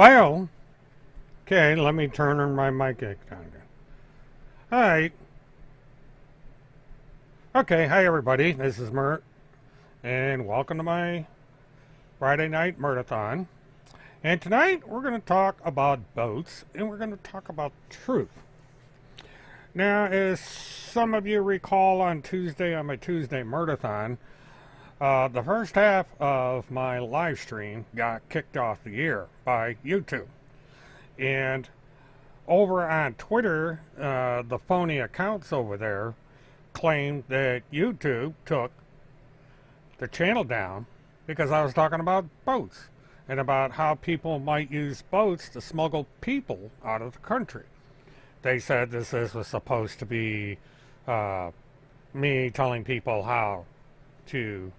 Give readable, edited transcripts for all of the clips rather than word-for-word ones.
Well, okay, let me turn my mic on again. Alright. Okay, hi everybody, this is Mert, and welcome to my Friday Night Murtathon. And tonight we're going to talk about boats, and we're going to talk about truth. Now, as some of you recall on my Tuesday Murtathon, the first half of my live stream got kicked off the air by YouTube. And over on Twitter, the phony accounts over there claimed that YouTube took the channel down because I was talking about boats and about how people might use boats to smuggle people out of the country. They said this was supposed to be me telling people how to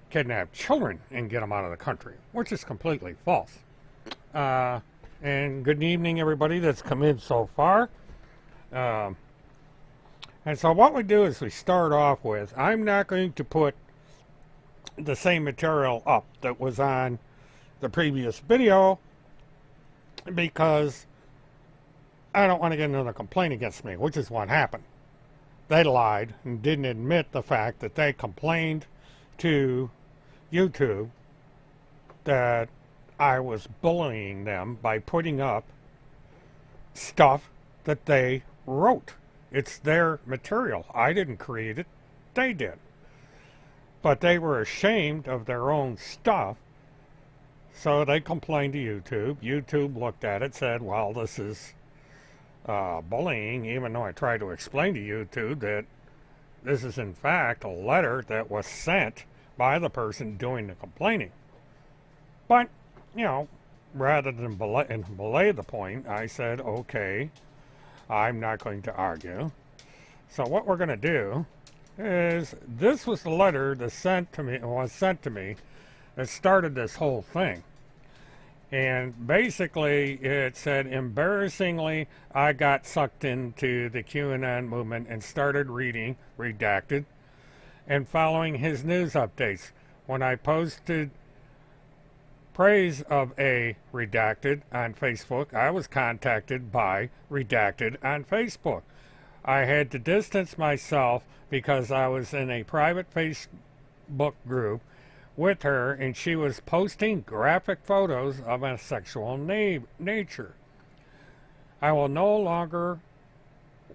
kidnap children and get them out of the country, which is completely false. And good evening, everybody that's come in so far. And so what we do is we start off with, I'm not going to put the same material up that was on the previous video because I don't want to get another complaint against me, which is what happened. They lied and didn't admit the fact that they complained to YouTube that I was bullying them by putting up stuff that they wrote. It's their material. I didn't create it. They did. But they were ashamed of their own stuff, so they complained to YouTube. YouTube looked at it, said, well, this is bullying, even though I tried to explain to YouTube that this is in fact a letter that was sent by the person doing the complaining. But, you know, rather than belay the point, I said, okay, I'm not going to argue. So what we're going to do is, this was the letter that was sent to me that started this whole thing. And basically it said, embarrassingly, I got sucked into the QAnon movement and started reading Redacted and following his news updates. When I posted praise of a Redacted on Facebook, I was contacted by Redacted on Facebook. I had to distance myself because I was in a private Facebook group with her, and she was posting graphic photos of a sexual nature. I will no longer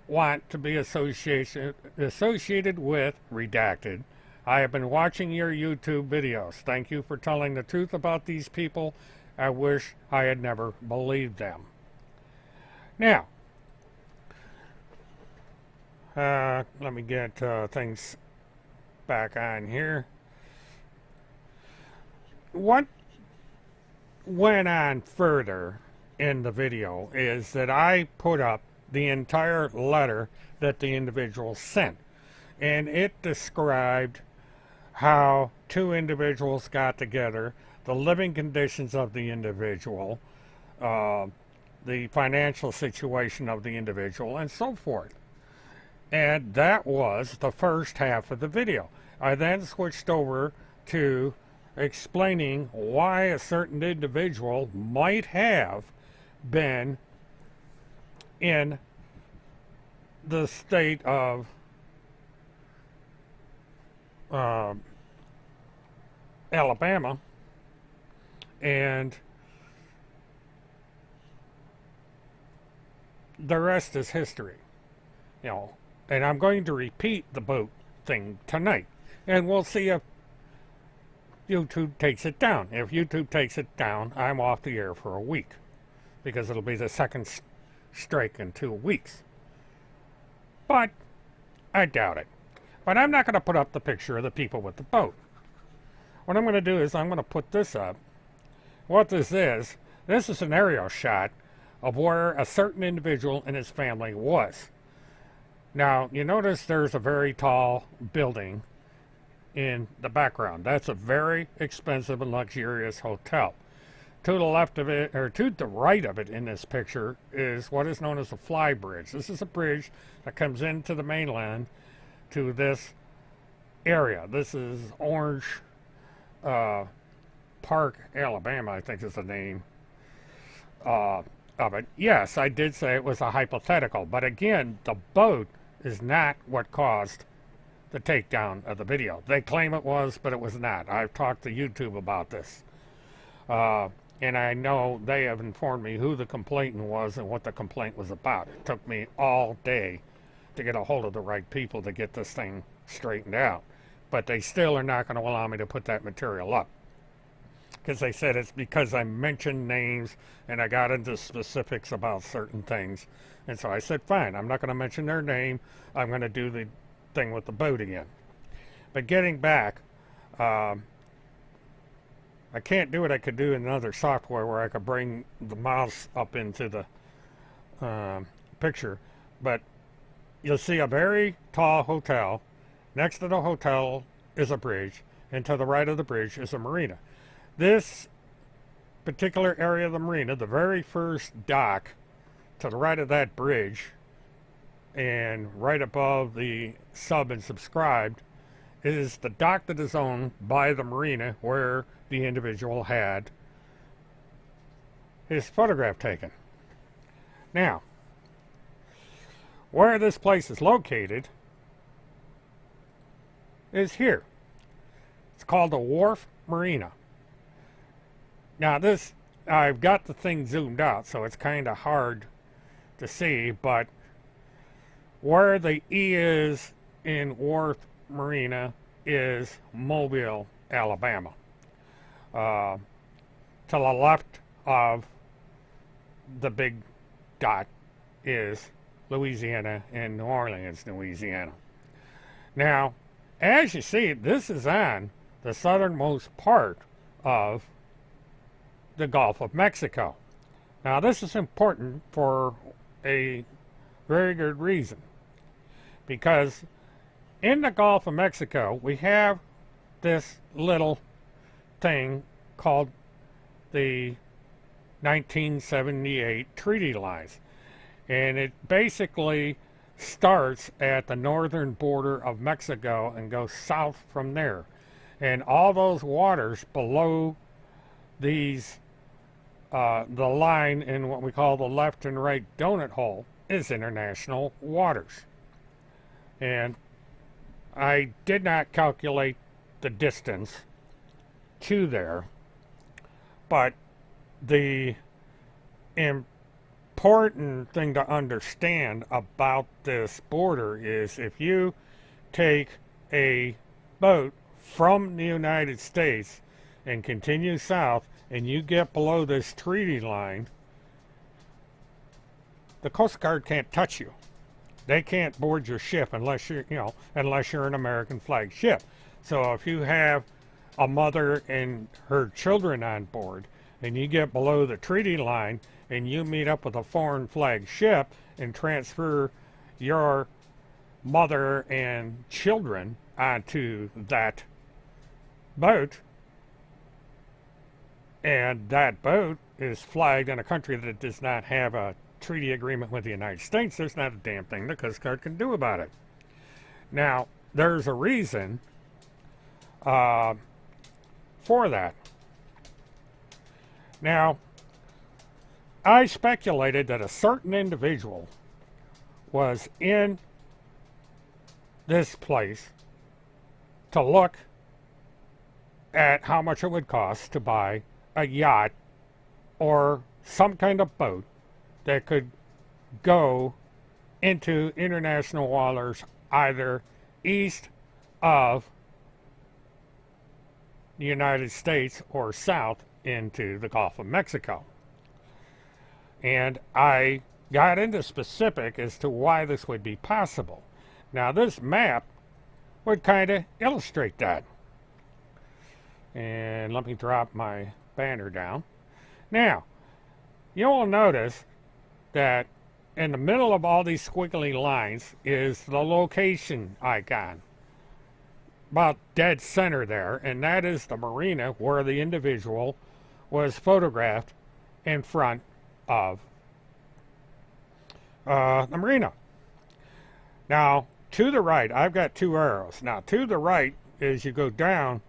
want to be associated with Redacted. I have been watching your YouTube videos. Thank you for telling the truth about these people. I wish I had never believed them. Now, let me get things back on here. What went on further in the video is that I put up the entire letter that the individual sent, and it described how two individuals got together, the living conditions of the individual, the financial situation of the individual, and so forth. And that was the first half of the video. I then switched over to explaining why a certain individual might have been in the state of Alabama, and the rest is history. You know, and I'm going to repeat the boat thing tonight, and we'll see if YouTube takes it down. If YouTube takes it down, I'm off the air for a week, because it'll be the second strike in 2 weeks. But I doubt it. But I'm not going to put up the picture of the people with the boat. What I'm going to do is I'm going to put this up. What this is an aerial shot of where a certain individual and his family was. Now, you notice there's a very tall building in the background. That's a very expensive and luxurious hotel. To the left of it, or to the right of it in this picture, is what is known as the fly bridge. This is a bridge that comes into the mainland to this area. This is Orange Park, Alabama, I think is the name. of it. Yes, I did say it was a hypothetical, but again, the boat is not what caused the takedown of the video. They claim it was, but it was not. I've talked to YouTube about this. And I know they have informed me who the complainant was and what the complaint was about. It took me all day to get a hold of the right people to get this thing straightened out. But they still are not going to allow me to put that material up. Because they said it's because I mentioned names and I got into specifics about certain things. And so I said, fine, I'm not going to mention their name. I'm going to do the thing with the boat again. But getting back, I can't do what I could do in another software where I could bring the mouse up into the picture. But you'll see a very tall hotel. Next to the hotel is a bridge, and to the right of the bridge is a marina. This particular area of the marina, the very first dock to the right of that bridge and right above the sub and subscribed, is the dock that is owned by the marina where the individual had his photograph taken. Now, where this place is located is here. It's called the Wharf Marina. Now this, I've got the thing zoomed out, so it's kind of hard to see, but where the E is in Wharf Marina is Mobile, Alabama. To the left of the big dot is Louisiana and New Orleans, Louisiana. Now, as you see, this is on the southernmost part of the Gulf of Mexico. Now, this is important for a very good reason, because in the Gulf of Mexico, we have this little thing called the 1978 treaty lines. And it basically starts at the northern border of Mexico and goes south from there. And all those waters below these, the line in what we call the left and right donut hole, is international waters. And I did not calculate the distance to there, but the important thing to understand about this border is if you take a boat from the United States and continue south and you get below this treaty line, the Coast Guard can't touch you. They can't board your ship unless you're, unless you're an American flag ship. So if you have a mother and her children on board and you get below the treaty line and you meet up with a foreign flag ship and transfer your mother and children onto that boat, and that boat is flagged in a country that does not have a treaty agreement with the United States, there's not a damn thing the Coast Guard can do about it. Now, there's a reason for that. Now, I speculated that a certain individual was in this place to look at how much it would cost to buy a yacht or some kind of boat that could go into international waters either east of the United States or south into the Gulf of Mexico. And I got into specific as to why this would be possible. Now, this map would kind of illustrate that. And let me drop my banner down. Now, you'll notice that in the middle of all these squiggly lines is the location icon, about dead center there, and that is the marina where the individual was photographed in front of the marina. Now, to the right, I've got two arrows. Now, to the right, as you go down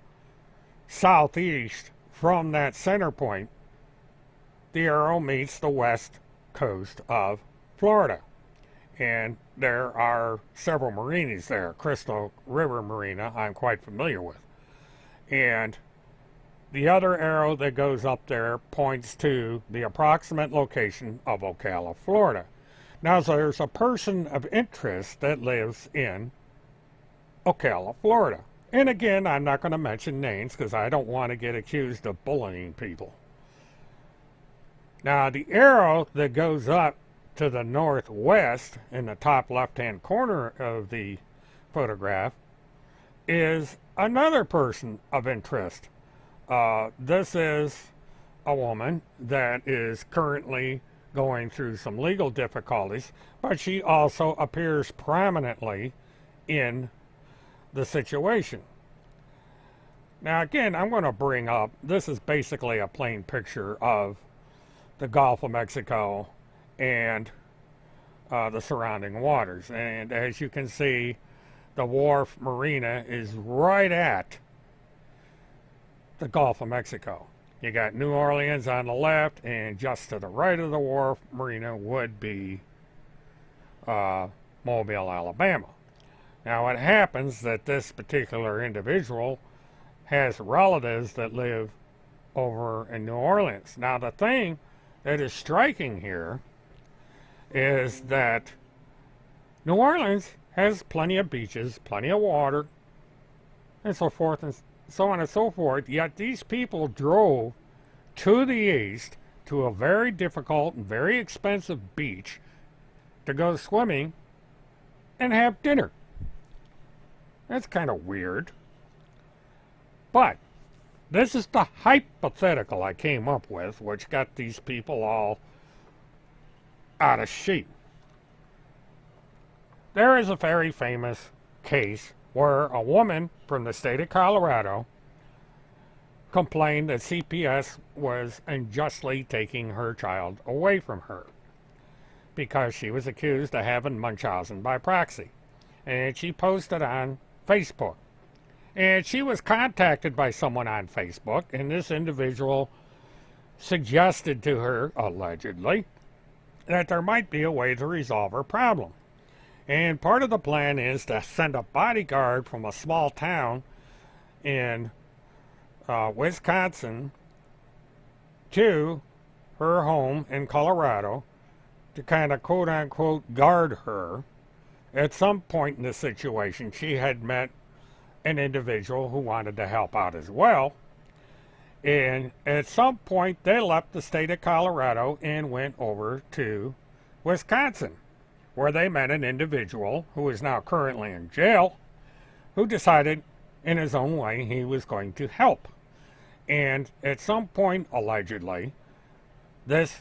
southeast from that center point, the arrow meets the west coast of Florida. And there are several marinas there. Crystal River Marina I'm quite familiar with. And the other arrow that goes up there points to the approximate location of Ocala, Florida. Now, there's a person of interest that lives in Ocala, Florida. And again, I'm not going to mention names because I don't want to get accused of bullying people. Now, the arrow that goes up to the northwest in the top left-hand corner of the photograph is another person of interest. This is a woman that is currently going through some legal difficulties, but she also appears prominently in the situation. Now again, I'm going to bring up, this is basically a plain picture of the Gulf of Mexico and the surrounding waters. And as you can see, the wharf marina is right at the Gulf of Mexico. You got New Orleans on the left, and just to the right of the wharf marina would be Mobile, Alabama. Now it happens that this particular individual has relatives that live over in New Orleans. Now the thing that is striking here is that New Orleans has plenty of beaches, plenty of water, and so forth and so on and so forth, yet these people drove to the east to a very difficult and very expensive beach to go swimming and have dinner. That's kind of weird. But this is the hypothetical I came up with, which got these people all out of shape. There is a very famous case where a woman from the state of Colorado complained that CPS was unjustly taking her child away from her because she was accused of having Munchausen by proxy. And she posted on Facebook. And she was contacted by someone on Facebook, and this individual suggested to her, allegedly, that there might be a way to resolve her problem. And part of the plan is to send a bodyguard from a small town in Wisconsin to her home in Colorado to kind of quote-unquote guard her. At some point in the situation, she had met an individual who wanted to help out as well. And at some point, they left the state of Colorado and went over to Wisconsin, where they met an individual who is now currently in jail, who decided in his own way he was going to help. And at some point, allegedly, this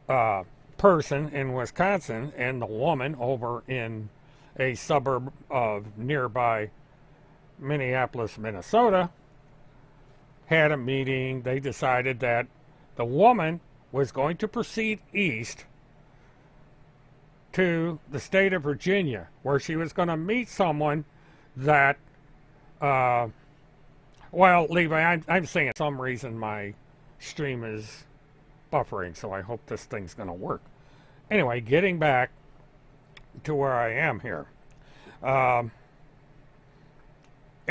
person in Wisconsin and the woman over in a suburb of nearby Minneapolis, Minnesota, had a meeting. They decided that the woman was going to proceed east to the state of Virginia, where she was going to meet someone that, well, Levi, I'm saying for some reason my stream is buffering, so I hope this thing's going to work. Anyway, getting back to where I am here. At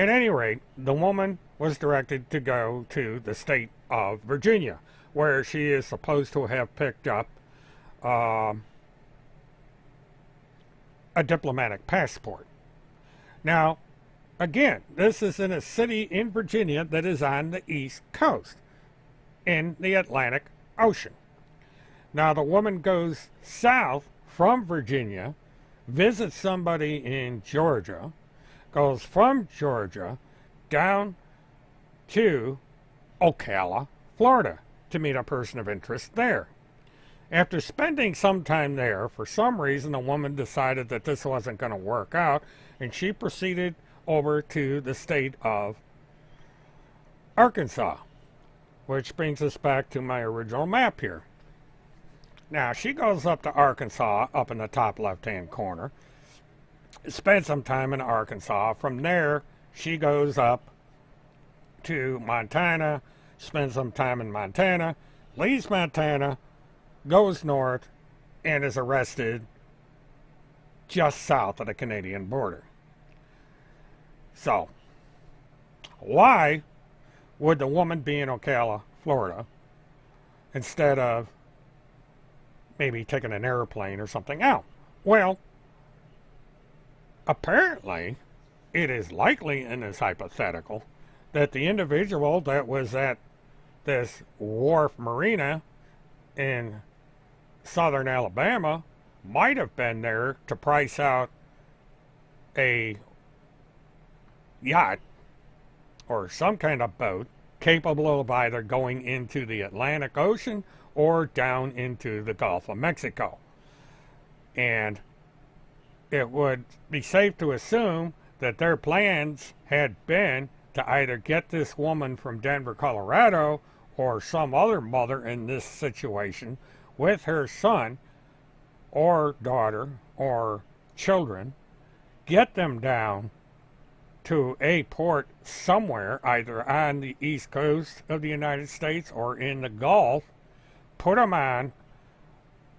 any rate, the woman was directed to go to the state of Virginia, where she is supposed to have picked up a diplomatic passport. Now, again, this is in a city in Virginia that is on the East Coast in the Atlantic Ocean. Now, the woman goes south from Virginia, visits somebody in Georgia, goes from Georgia down to Ocala, Florida, to meet a person of interest there. After spending some time there, for some reason, the woman decided that this wasn't going to work out, and she proceeded over to the state of Arkansas, which brings us back to my original map here. Now, she goes up to Arkansas, up in the top left-hand corner, spends some time in Arkansas. From there, she goes up to Montana, spends some time in Montana, leaves Montana, goes north, and is arrested just south of the Canadian border. So, why would the woman be in Ocala, Florida, instead of maybe taking an airplane or something out? Well, apparently, it is likely in this hypothetical that the individual that was at this wharf marina in southern Alabama might have been there to price out a yacht or some kind of boat capable of either going into the Atlantic Ocean or down into the Gulf of Mexico. And it would be safe to assume that their plans had been to either get this woman from Denver, Colorado, or some other mother in this situation with her son or daughter or children, get them down to a port somewhere, either on the east coast of the United States or in the Gulf, put them on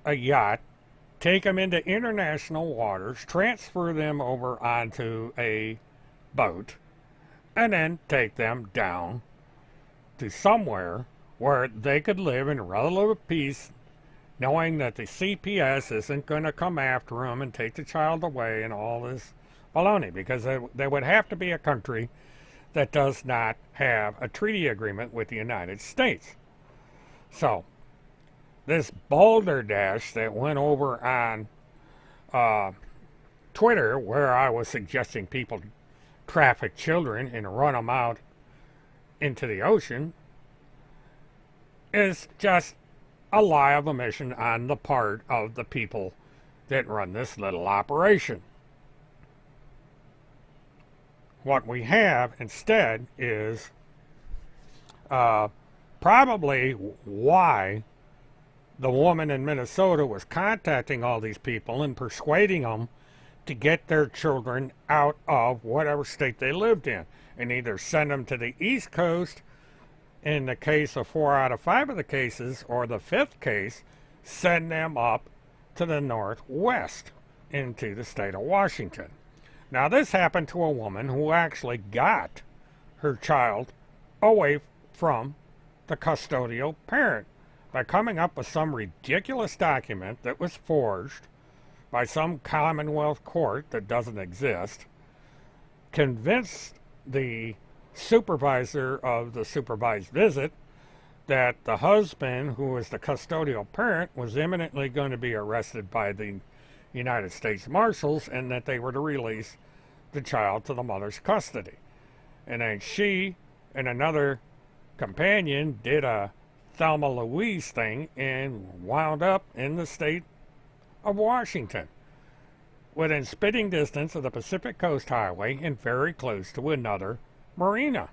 a yacht, take them into international waters, transfer them over onto a boat, and then take them down to somewhere where they could live in relative peace, knowing that the CPS isn't going to come after them and take the child away and all this baloney, because they would have to be a country that does not have a treaty agreement with the United States. So, this Boulder Dash that went over on Twitter, where I was suggesting people traffic children and run them out into the ocean, is just a lie of omission on the part of the people that run this little operation. What we have instead is probably why the woman in Minnesota was contacting all these people and persuading them to get their children out of whatever state they lived in and either send them to the East Coast in the case of 4 out of 5 of the cases, or the 5th case, send them up to the Northwest into the state of Washington. Now, this happened to a woman who actually got her child away from the custodial parent by coming up with some ridiculous document that was forged by some Commonwealth court that doesn't exist, convinced the supervisor of the supervised visit that the husband, who was the custodial parent, was imminently going to be arrested by the United States Marshals and that they were to release the child to the mother's custody. And then she and another companion did a Thelma Louise thing and wound up in the state of Washington, within spitting distance of the Pacific Coast Highway and very close to another marina.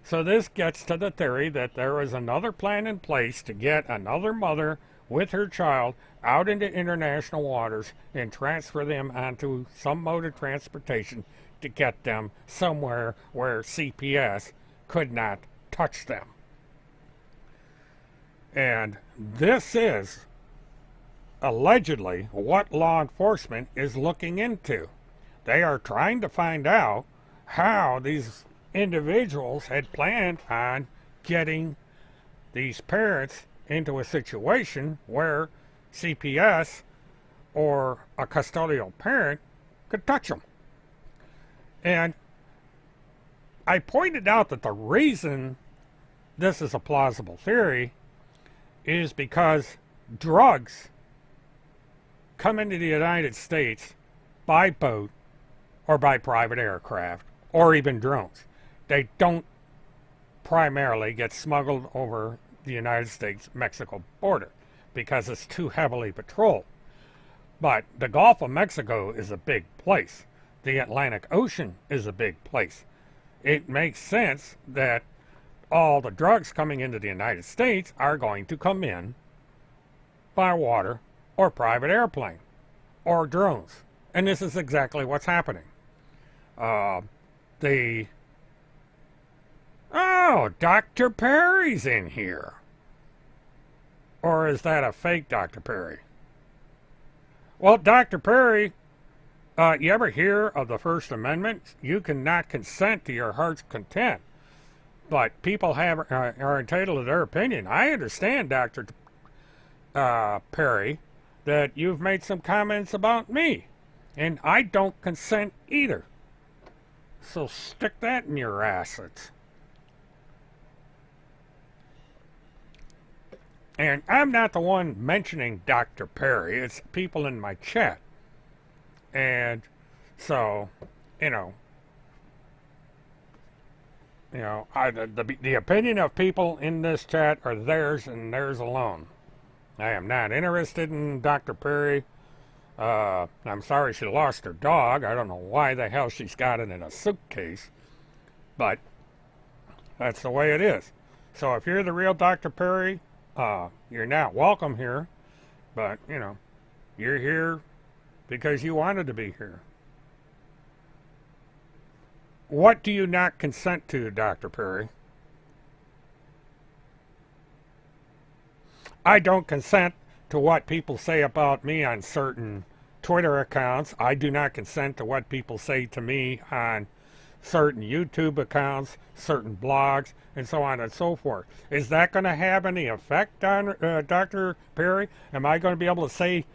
So this gets to the theory that there is another plan in place to get another mother with her child out into international waters and transfer them onto some mode of transportation to get them somewhere where CPS could not touch them. And this is allegedly what law enforcement is looking into. They are trying to find out how these individuals had planned on getting these parents into a situation where CPS or a custodial parent could touch them. And I pointed out that the reason this is a plausible theory is because drugs come into the United States by boat or by private aircraft or even drones. They don't primarily get smuggled over the United States-Mexico border because it's too heavily patrolled. But the Gulf of Mexico is a big place. The Atlantic Ocean is a big place. It makes sense that all the drugs coming into the United States are going to come in by water or private airplane or drones. And this is exactly what's happening. Oh, Dr. Perry's in here. Or is that a fake Dr. Perry? Well, Dr. Perry, you ever hear of the First Amendment? You cannot consent to your heart's content. But people are entitled to their opinion. I understand, Dr. Perry, that you've made some comments about me. And I don't consent either. So stick that in your assets. And I'm not the one mentioning Dr. Perry. It's people in my chat. And so, the opinion of people in this chat are theirs and theirs alone. I am not interested in Dr. Perry. I'm sorry she lost her dog. I don't know why the hell she's got it in a suitcase. But that's the way it is. So if you're the real Dr. Perry, you're not welcome here. But, you're here because you wanted to be here. What do you not consent to, Dr. Perry? I don't consent to what people say about me on certain Twitter accounts. I do not consent to what people say to me on certain YouTube accounts, certain blogs, and so on and so forth. Is that going to have any effect on Dr. Perry? Am I going to be able to say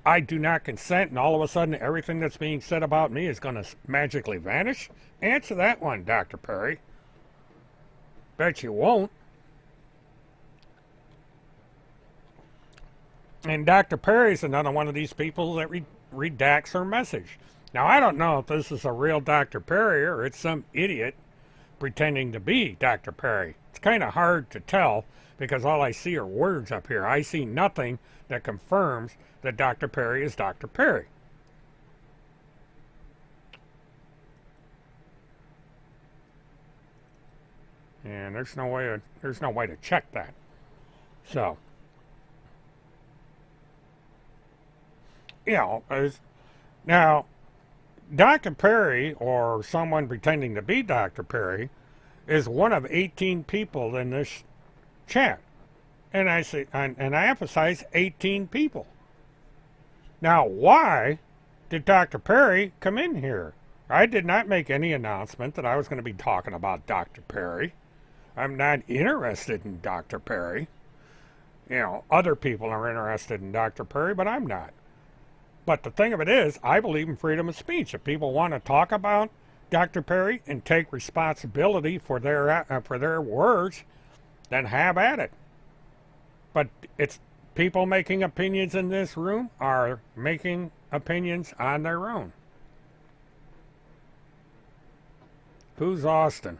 I do not consent and all of a sudden everything that's being said about me is going to magically vanish? Answer that one, Dr. Perry. Bet you won't. And Dr. Perry's another one of these people that redacts her message. Now, I don't know if this is a real Dr. Perry or it's some idiot pretending to be Dr. Perry. It's kind of hard to tell because all I see are words up here. I see nothing that confirms that Dr. Perry is Dr. Perry. And there's no way to check that. So, now, Dr. Perry, or someone pretending to be Dr. Perry, is one of 18 people in this chat. And I say, and I emphasize 18 people. Now, why did Dr. Perry come in here? I did not make any announcement that I was going to be talking about Dr. Perry. I'm not interested in Dr. Perry. Other people are interested in Dr. Perry, but I'm not. But the thing of it is, I believe in freedom of speech. If people want to talk about Dr. Perry and take responsibility for their words, then have at it. But it's people making opinions in this room are making opinions on their own. Who's Austin?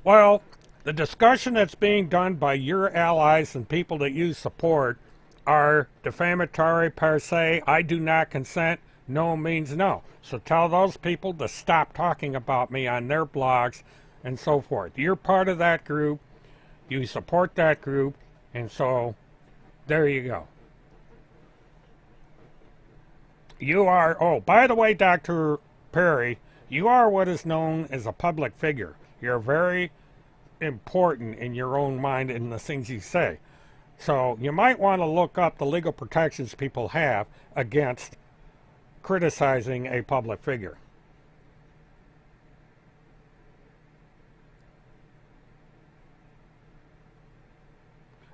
Well, the discussion that's being done by your allies and people that you support are defamatory per se. I do not consent. No means no. So tell those people to stop talking about me on their blogs and so forth. You're part of that group. You support that group. And so there you go. You are, oh, by the way, Dr. Perry, you are what is known as a public figure. You're very important in your own mind in the things you say. So you might want to look up the legal protections people have against criticizing a public figure.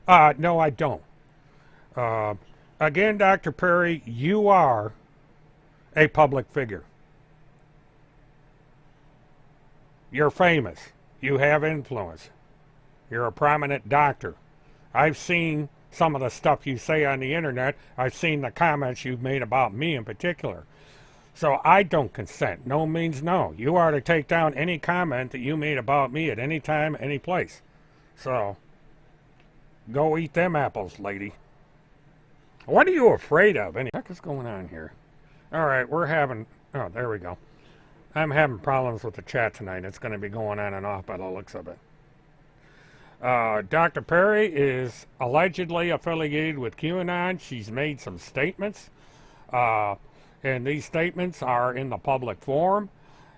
No, I don't. Again, Dr. Perry, you are a public figure. You're famous. You have influence. You're a prominent doctor. I've seen some of the stuff you say on the internet. I've seen the comments you've made about me in particular. So I don't consent. No means no. You are to take down any comment that you made about me at any time, any place. So go eat them apples, lady. What are you afraid of? What the heck is going on here? All right, we're having... Oh, there we go. I'm having problems with the chat tonight. It's going to be going on and off by the looks of it. Dr. Perry is allegedly affiliated with QAnon. She's made some statements. And these statements are in the public forum,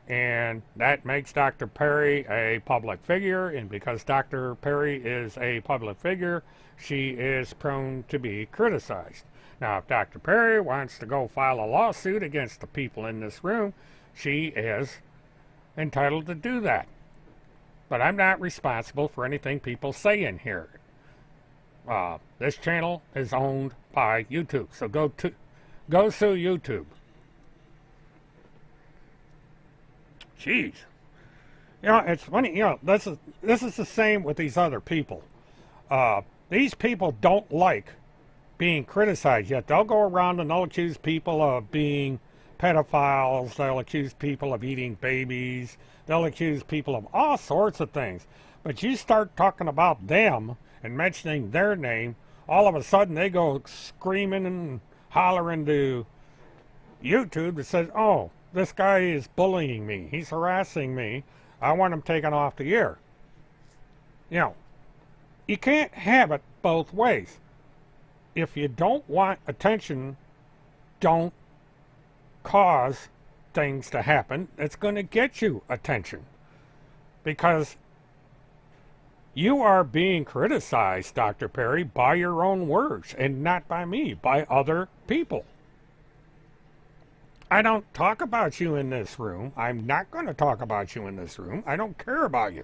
and that makes Dr. Perry a public figure, and because Dr. Perry is a public figure, she is prone to be criticized. Now, if Dr. Perry wants to go file a lawsuit against the people in this room, she is entitled to do that. But I'm not responsible for anything people say in here. This channel is owned by YouTube, so go sue YouTube. Jeez. You know, it's funny, you know, this is the same with these other people. These people don't like being criticized, yet they'll go around and they'll accuse people of being pedophiles, they'll accuse people of eating babies, they'll accuse people of all sorts of things. But you start talking about them and mentioning their name, all of a sudden they go screaming and hollering to YouTube that says, oh, this guy is bullying me, he's harassing me, I want him taken off the air. You know, you can't have it both ways. If you don't want attention, don't cause things to happen that's going to get you attention. Because you are being criticized, Dr. Perry, by your own words, and not by me, by other people. I don't talk about you in this room. I'm not going to talk about you in this room. I don't care about you.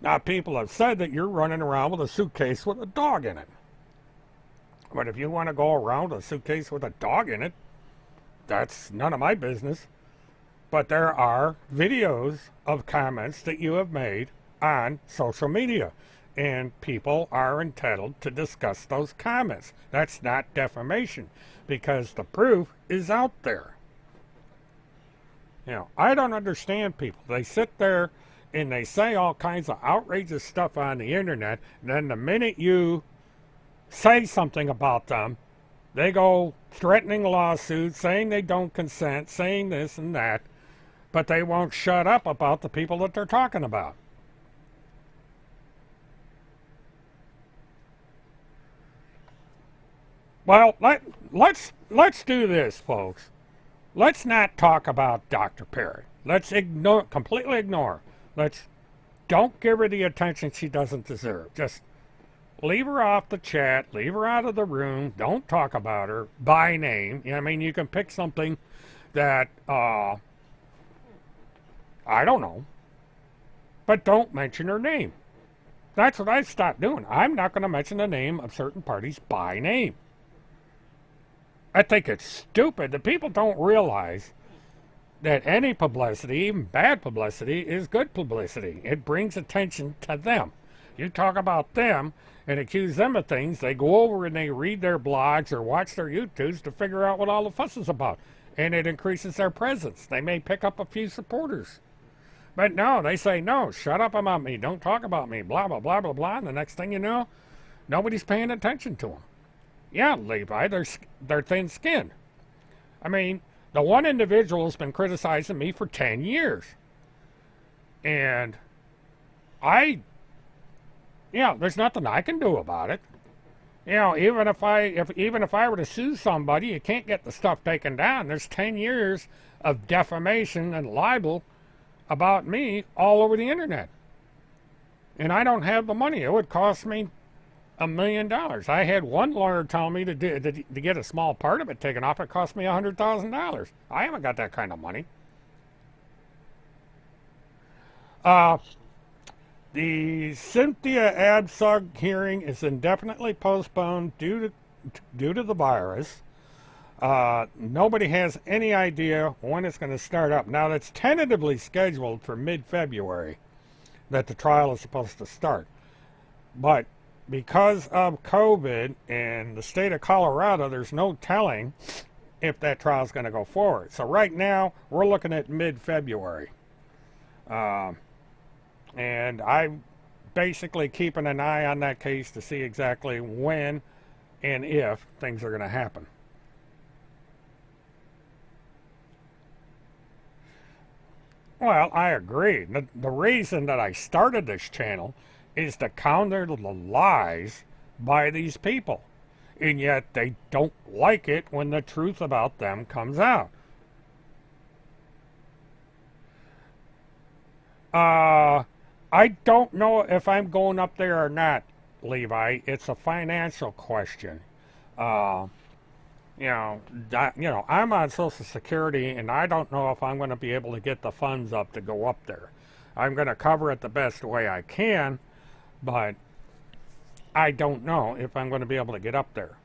Now, people have said that you're running around with a suitcase with a dog in it. But if you want to go around with a suitcase with a dog in it, that's none of my business. But there are videos of comments that you have made on social media, and people are entitled to discuss those comments. That's not defamation, because the proof is out there. You know, I don't understand people. They sit there and they say all kinds of outrageous stuff on the internet, and then the minute you say something about them, they go threatening lawsuits, saying they don't consent, saying this and that, but they won't shut up about the people that they're talking about. Well, let's do this, folks. Let's not talk about Dr. Perry. Let's completely ignore. Don't give her the attention she doesn't deserve. Just leave her off the chat, leave her out of the room, don't talk about her by name. I mean, you can pick something that, I don't know, but don't mention her name. That's what I've stopped doing. I'm not going to mention the name of certain parties by name. I think it's stupid that people don't realize that any publicity, even bad publicity, is good publicity. It brings attention to them. You talk about them and accuse them of things, they go over and they read their blogs or watch their YouTubes to figure out what all the fuss is about. And it increases their presence. They may pick up a few supporters. But no, they say, no, shut up about me, don't talk about me, blah, blah, blah, blah, blah. And the next thing you know, nobody's paying attention to them. Yeah, Levi, they're thin-skinned. I mean, the one individual has been criticizing me for 10 years. And there's nothing I can do about it. You know, even if I were to sue somebody, you can't get the stuff taken down. There's 10 years of defamation and libel about me all over the internet. And I don't have the money. It would cost me $1 million. I had one lawyer tell me to get a small part of it taken off, it cost me $100,000. I haven't got that kind of money. The Cynthia Absug hearing is indefinitely postponed due to the virus. Nobody has any idea when it's going to start up. Now, that's tentatively scheduled for mid-February that the trial is supposed to start. But because of COVID in the state of Colorado, there's no telling if that trial is going to go forward. So right now, we're looking at mid-February. And I'm basically keeping an eye on that case to see exactly when and if things are going to happen. Well, I agree. The reason that I started this channel is to counter the lies by these people. and yet they don't like it when the truth about them comes out. I don't know if I'm going up there or not, Levi. It's a financial question. I'm on Social Security, and I don't know if I'm going to be able to get the funds up to go up there. I'm going to cover it the best way I can, but I don't know if I'm going to be able to get up there.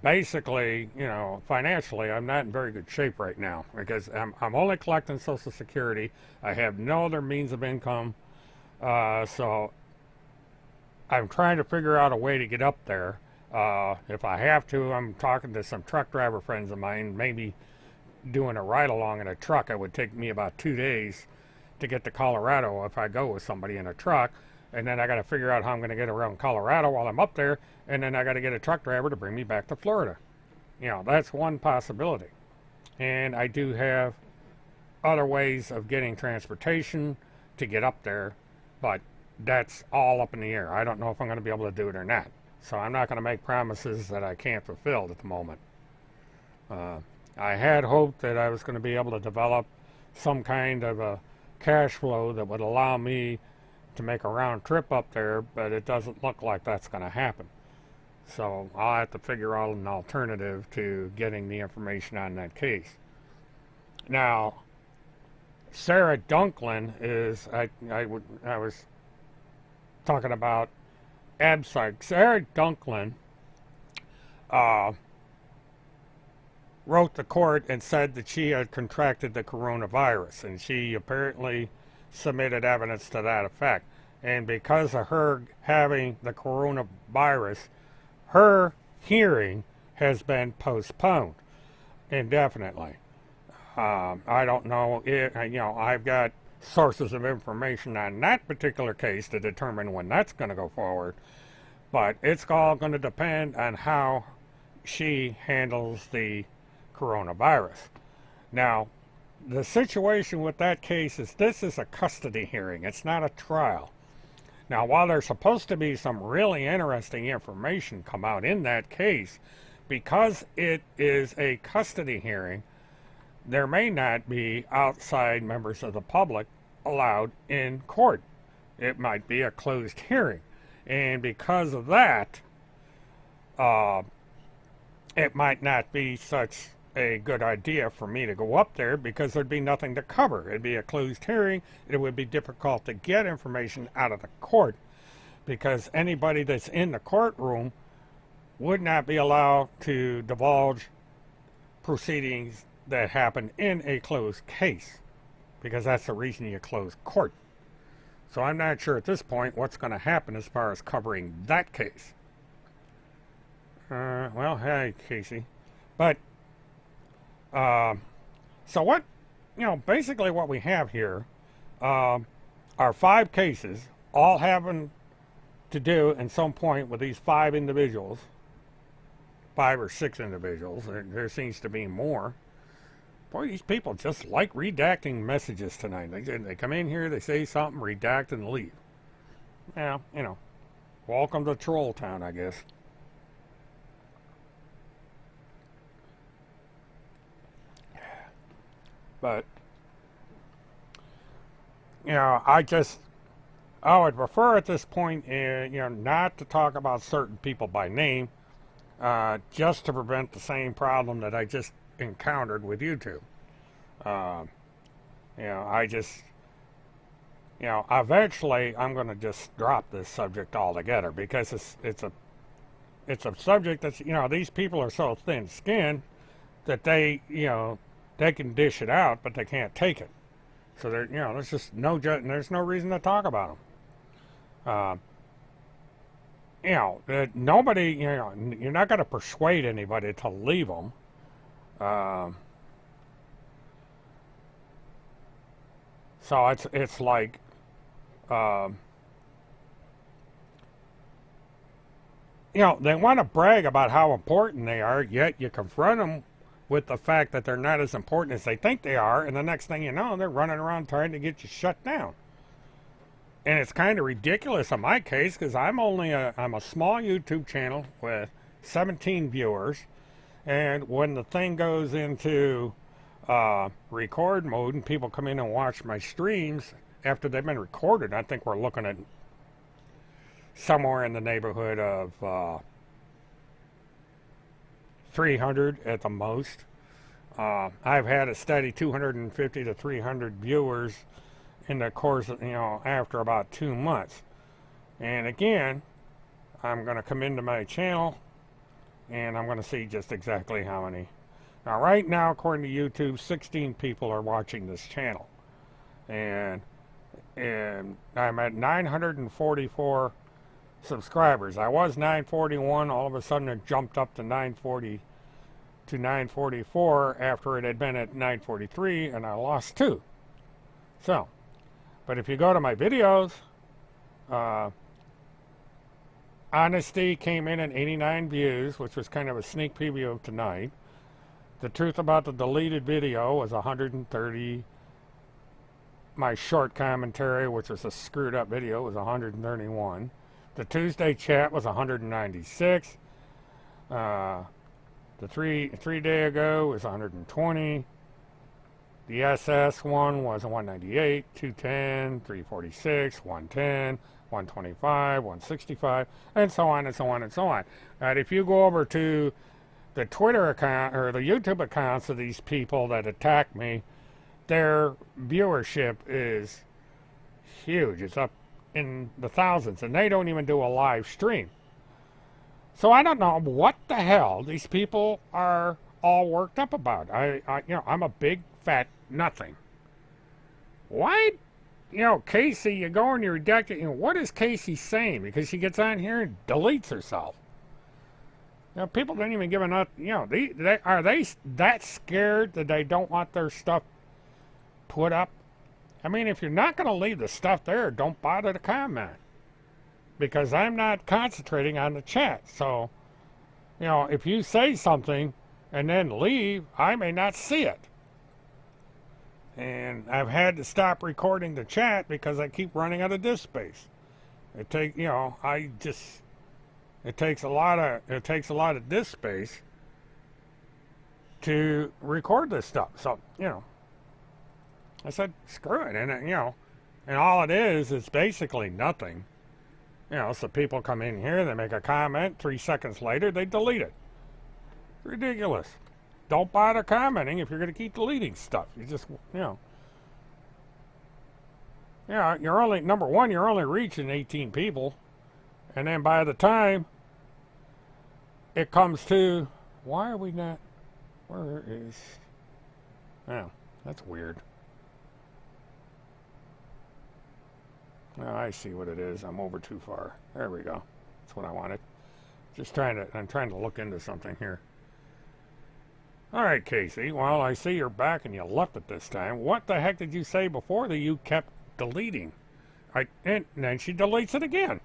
Basically, financially, I'm not in very good shape right now because I'm only collecting Social Security. I have no other means of income, so I'm trying to figure out a way to get up there. If I have to, I'm talking to some truck driver friends of mine, maybe doing a ride along in a truck. It would take me about 2 days to get to Colorado if I go with somebody in a truck. And then I got to figure out how I'm going to get around Colorado while I'm up there. And then I got to get a truck driver to bring me back to Florida. That's one possibility. And I do have other ways of getting transportation to get up there, but that's all up in the air. I don't know if I'm going to be able to do it or not. So I'm not going to make promises that I can't fulfill at the moment. I had hoped that I was going to be able to develop some kind of a cash flow that would allow me to make a round trip up there, but it doesn't look like that's going to happen. So I'll have to figure out an alternative to getting the information on that case. Now, Sarah Dunklin is, I was talking about ABSIC. Sarah Dunklin wrote the court and said that she had contracted the coronavirus, and she apparently submitted evidence to that effect. And because of her having the coronavirus, her hearing has been postponed indefinitely. I don't know if, I've got sources of information on that particular case to determine when that's going to go forward, but it's all going to depend on how she handles the coronavirus. Now, the situation with that case is this is a custody hearing. It's not a trial. Now, while there's supposed to be some really interesting information come out in that case, because it is a custody hearing, there may not be outside members of the public allowed in court. It might be a closed hearing. And because of that, it might not be such a good idea for me to go up there because there'd be nothing to cover. It'd be a closed hearing. It would be difficult to get information out of the court because anybody that's in the courtroom would not be allowed to divulge proceedings that happen in a closed case, because that's the reason you close court. So I'm not sure at this point what's going to happen as far as covering that case. Well, hey, Casey. But, so what, basically what we have here are 5 cases, all having to do at some point with these 5 individuals, 5 or 6 individuals. There seems to be more. Boy, these people just like redacting messages tonight. They come in here, they say something, redact, and leave. Yeah, welcome to Troll Town, I guess. But, I would prefer at this point, not to talk about certain people by name, just to prevent the same problem that I just encountered with YouTube. Eventually I'm going to just drop this subject altogether because it's a subject that's, these people are so thin-skinned that they can dish it out, but they can't take it. So there's just there's no reason to talk about them. Nobody, you're not going to persuade anybody to leave them. So it's like, they want to brag about how important they are, yet you confront them with the fact that they're not as important as they think they are, and the next thing you know, they're running around trying to get you shut down. And it's kind of ridiculous in my case because I'm a small YouTube channel with 17 viewers, and when the thing goes into record mode and people come in and watch my streams after they've been recorded, I think we're looking at somewhere in the neighborhood of 300 at the most. I've had a steady 250 to 300 viewers in the course of, after about 2 months. And again, I'm going to come into my channel and I'm going to see just exactly how many. Now, right now, according to YouTube, 16 people are watching this channel. And I'm at 944 subscribers. I was 941. All of a sudden, it jumped up to 944 after it had been at 943, and I lost 2. So, but if you go to my videos, Honesty came in at 89 views, which was kind of a sneak preview of tonight. The Truth About the Deleted Video was 130. My short commentary, which was a screwed up video, was 131. The Tuesday chat was 196. The three day ago was 120. The SS one was 198, 210, 346, 110, 125, 165, and so on and so on and so on. And if you go over to the Twitter account or the YouTube accounts of these people that attack me, their viewership is huge. It's up in the thousands, and they don't even do a live stream. So I don't know what the hell these people are all worked up about. I'm a big fat nothing. Why, Casey, you go and you redact it. What is Casey saying? Because she gets on here and deletes herself. People don't even give enough. Are they that scared that they don't want their stuff put up? I mean, if you're not going to leave the stuff there, don't bother to comment. Because I'm not concentrating on the chat. So, if you say something and then leave, I may not see it. And I've had to stop recording the chat because I keep running out of disk space. It takes a lot of disk space to record this stuff. So, I said, screw it. And, and all it is basically nothing. So people come in here, they make a comment, 3 seconds later, they delete it. It's ridiculous. Don't bother commenting if you're going to keep deleting stuff. You just, you're only, number one, you're only reaching 18 people. And then by the time it comes to, why are we not, where is, oh, that's weird. Oh, I see what it is. I'm over too far. There we go. That's what I wanted. I'm trying to look into something here. All right, Casey. Well, I see you're back and you left it this time. What the heck did you say before that you kept deleting? And then she deletes it again.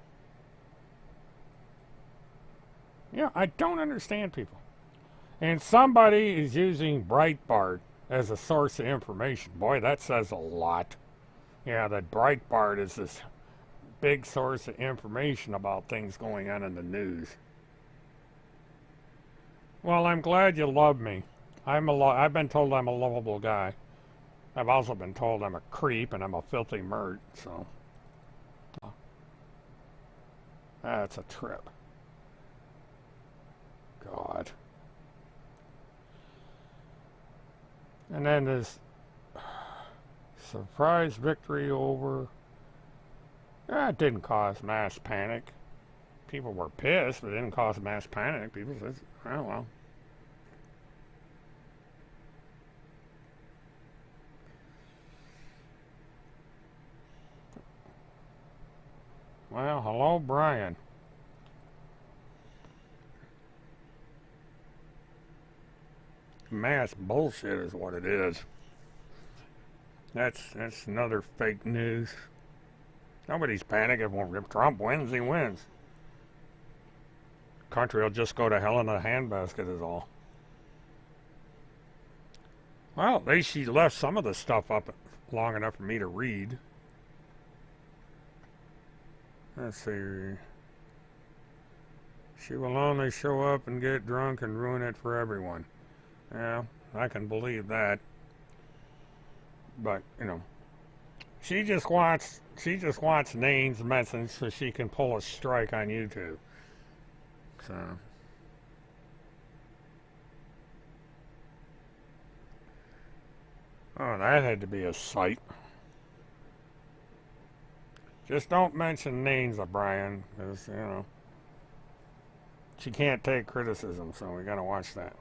I don't understand people. And somebody is using Breitbart as a source of information. Boy, that says a lot. Yeah, that Breitbart is this big source of information about things going on in the news. Well, I'm glad you love me. I've been told I'm a lovable guy. I've also been told I'm a creep and I'm a filthy Mert, so that's a trip. God. And then this surprise victory over. It didn't cause mass panic. People were pissed, but it didn't cause mass panic. People said, oh well. Well, hello, Brian. Mass bullshit is what it is. That's another fake news. Nobody's panicking. If Trump wins, he wins. Country will just go to hell in a handbasket is all. Well, at least she left some of the stuff up long enough for me to read. Let's see. She will only show up and get drunk and ruin it for everyone. Yeah, I can believe that. But, you know, she just wants names mentioned so she can pull a strike on YouTube. So, oh, that had to be a sight. Just don't mention names of Brian, because, you know, she can't take criticism, so we gotta watch that.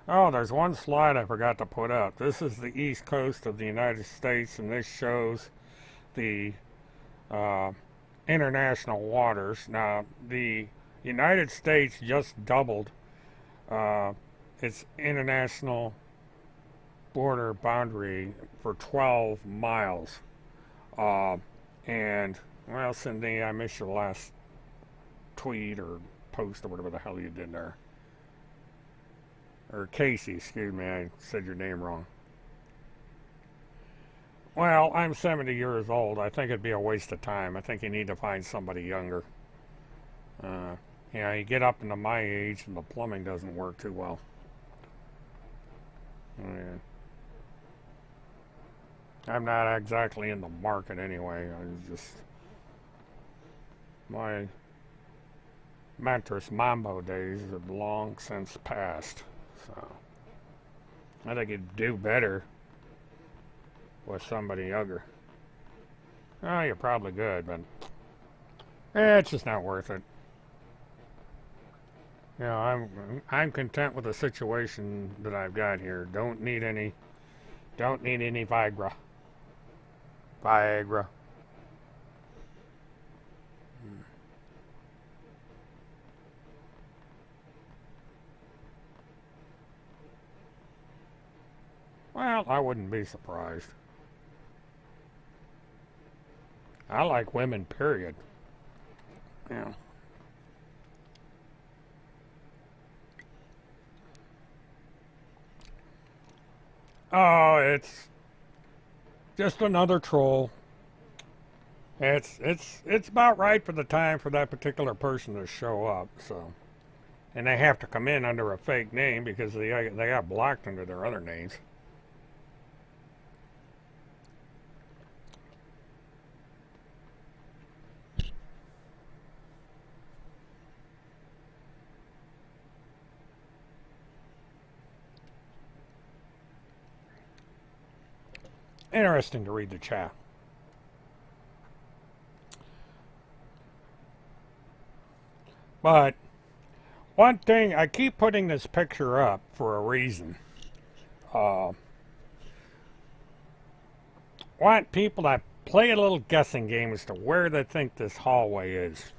Oh, there's one slide I forgot to put up. This is the east coast of the United States, and this shows the international waters. Now, the United States just doubled its international border boundary for 12 miles. And, well, Cindy, I missed your last tweet or post or whatever the hell you did there. Or Casey, excuse me, I said your name wrong. Well, I'm 70 years old. I think it'd be a waste of time. I think you need to find somebody younger. You get up into my age and the plumbing doesn't work too well. Yeah. I'm not exactly in the market anyway. My mattress mambo days have long since passed. So I think you'd do better with somebody younger. Oh, you're probably good, but it's just not worth it. You know, I'm content with the situation that I've got here. Don't need any Viagra. Well, I wouldn't be surprised. I like women, period. Yeah. Oh, it's just another troll. It's about right for the time for that particular person to show up. So, and they have to come in under a fake name because they got blocked under their other names. Interesting to read the chat. But one thing, I keep putting this picture up for a reason. Want people to play a little guessing game as to where they think this hallway is.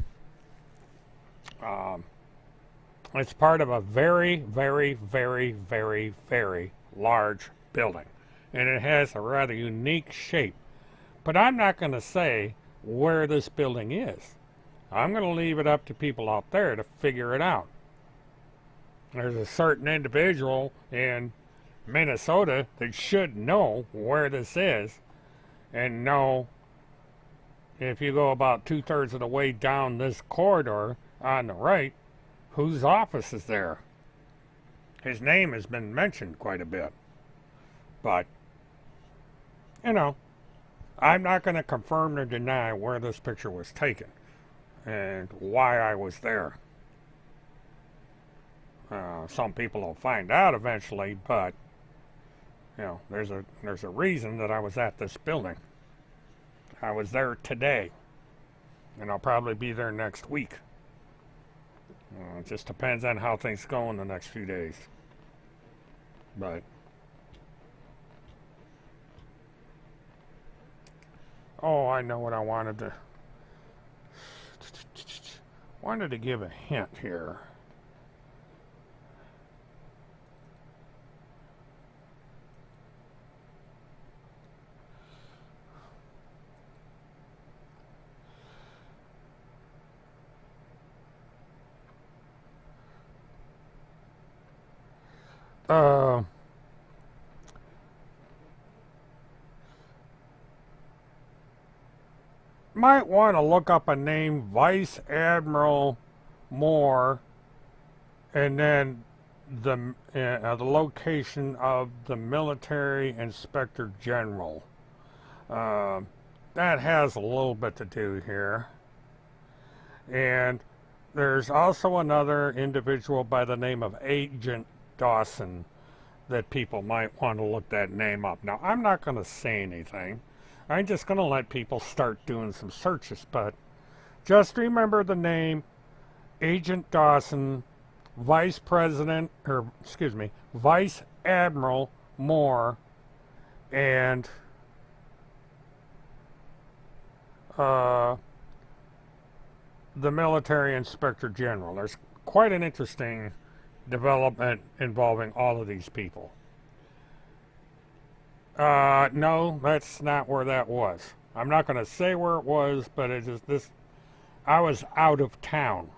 It's part of a very, very, very, very, very large building. And it has a rather unique shape. But I'm not going to say where this building is. I'm going to leave it up to people out there to figure it out. There's a certain individual in Minnesota that should know where this is and know if you go about 2/3 of the way down this corridor on the right, whose office is there. His name has been mentioned quite a bit. But, you know, I'm not going to confirm or deny where this picture was taken and why I was there. Some people will find out eventually, but, you know, there's a reason that I was at this building. I was there today, and I'll probably be there next week. It just depends on how things go in the next few days. But oh, I know what I wanted to give a hint here. might want to look up a name, Vice Admiral Moore, and then the location of the Military Inspector General. That has a little bit to do here. And there's also another individual by the name of Agent Dawson that people might want to look that name up. Now, I'm not going to say anything. I'm just going to let people start doing some searches, but just remember the name Agent Dawson, Vice Admiral Moore, and the Military Inspector General. There's quite an interesting development involving all of these people. No, that's not where that was. I'm not going to say where it was, but it's just this. I was out of town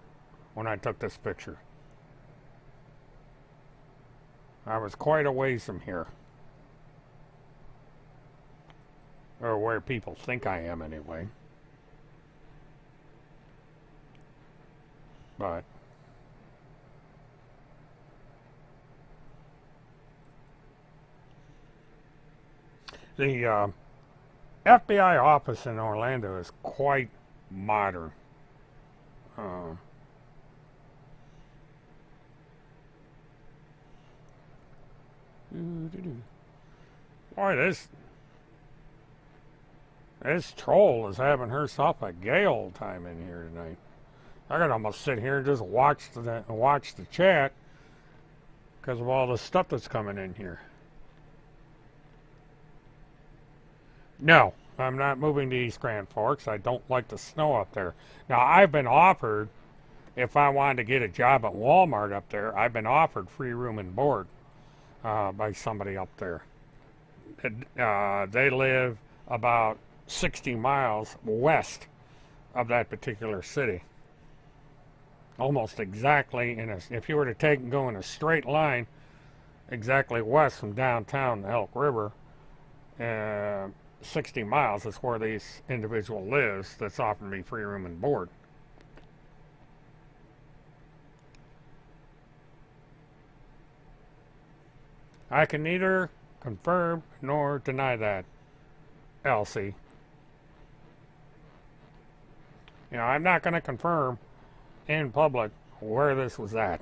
when I took this picture. I was quite a ways from here. Or where people think I am, anyway. But the FBI office in Orlando is quite modern. Boy, this troll is having herself a gay old time in here tonight. I could almost sit here and just watch the chat because of all the stuff that's coming in here. No, I'm not moving to East Grand Forks. I don't like the snow up there. Now, I've been offered, if I wanted to get a job at Walmart up there, I've been offered free room and board by somebody up there. They live about 60 miles west of that particular city. Almost exactly, if you were to go in a straight line exactly west from downtown Elk River, 60 miles is where this individual lives that's offering me free room and board. I can neither confirm nor deny that, Elsie. You know, I'm not going to confirm in public where this was at.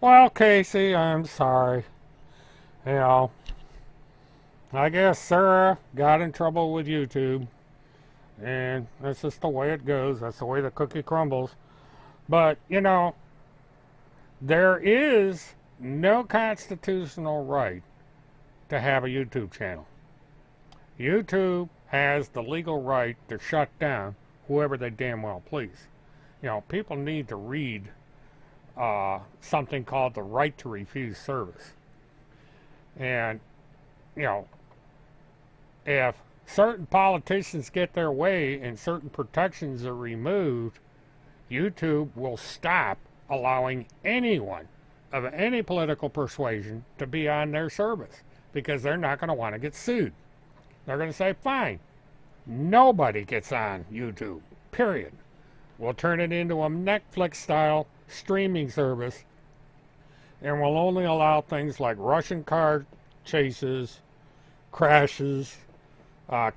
Well, Casey, I'm sorry. You know, I guess Sarah got in trouble with YouTube, and that's just the way it goes. That's the way the cookie crumbles. But, you know, there is no constitutional right to have a YouTube channel. YouTube has the legal right to shut down whoever they damn well please. You know, people need to read something called the right to refuse service. And, you know, if certain politicians get their way and certain protections are removed, YouTube will stop allowing anyone of any political persuasion to be on their service because they're not going to want to get sued. They're going to say, fine, nobody gets on YouTube, period. We'll turn it into a Netflix-style streaming service, and we'll only allow things like Russian car chases, crashes,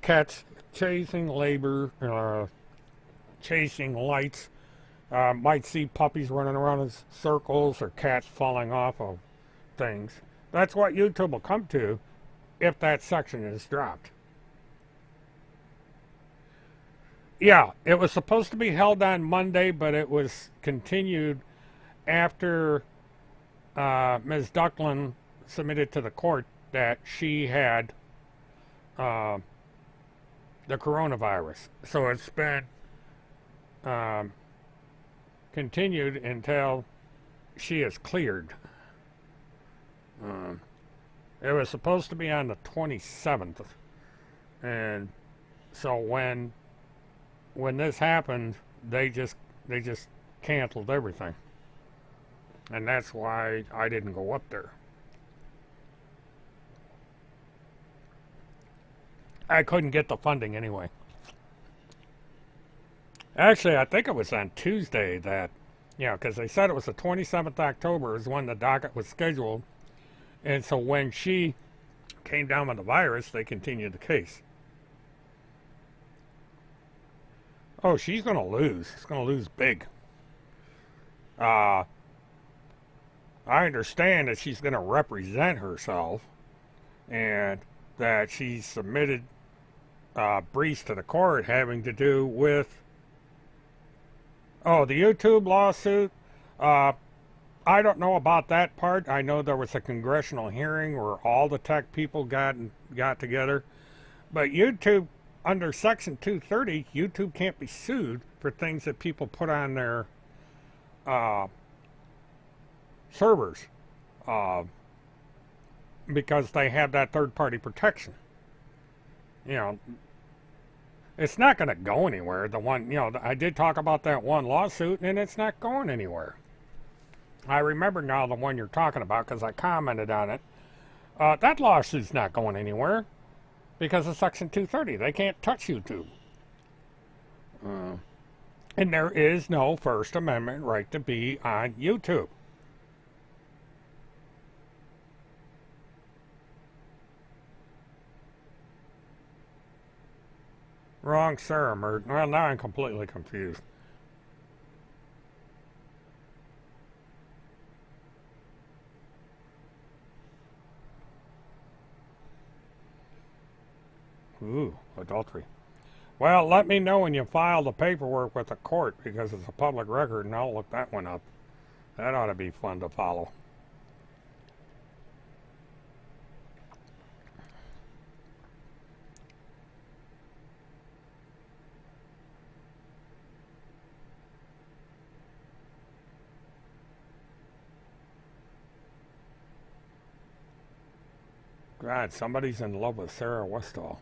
cats chasing chasing lights. Might see puppies running around in circles or cats falling off of things. That's what YouTube will come to if that section is dropped. Yeah, it was supposed to be held on Monday, but it was continued after Ms. Dunklin submitted to the court that she had the coronavirus. So it's been continued until she is cleared. It was supposed to be on the 27th. And so when this happened, they just canceled everything. And that's why I didn't go up there. I couldn't get the funding anyway. Actually, I think it was on Tuesday that, because they said it was the 27th October is when the docket was scheduled. And so when she came down with the virus, they continued the case. Oh, she's going to lose. She's going to lose big. I understand that she's going to represent herself and that she submitted briefs to the court having to do with the YouTube lawsuit. I don't know about that part. I know there was a congressional hearing where all the tech people got together. But YouTube, under Section 230, YouTube can't be sued for things that people put on their servers because they have that third-party protection. It's not going to go anywhere. The one, I did talk about that one lawsuit, and it's not going anywhere. I remember now the one you're talking about because I commented on it. That lawsuit's not going anywhere because of Section 230. They can't touch YouTube. And there is no First Amendment right to be on YouTube. Wrong, sir. Well, now I'm completely confused. Ooh, adultery. Well, let me know when you file the paperwork with the court because it's a public record and I'll look that one up. That ought to be fun to follow. God, somebody's in love with Sarah Westall.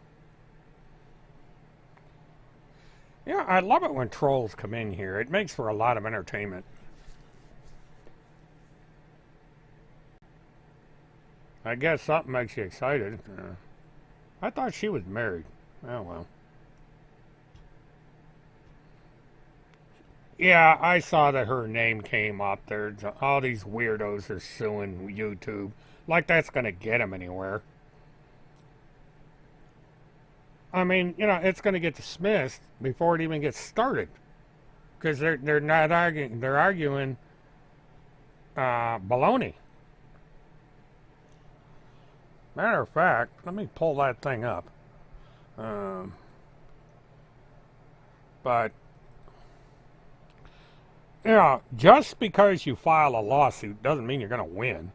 Yeah, I love it when trolls come in here. It makes for a lot of entertainment. I guess something makes you excited. I thought she was married. Oh, well. Yeah, I saw that her name came up there. All these weirdos are suing YouTube. Like that's going to get them anywhere. I mean, it's going to get dismissed before it even gets started, because they're not arguing. They're arguing baloney. Matter of fact, let me pull that thing up. But just because you file a lawsuit doesn't mean you're going to win,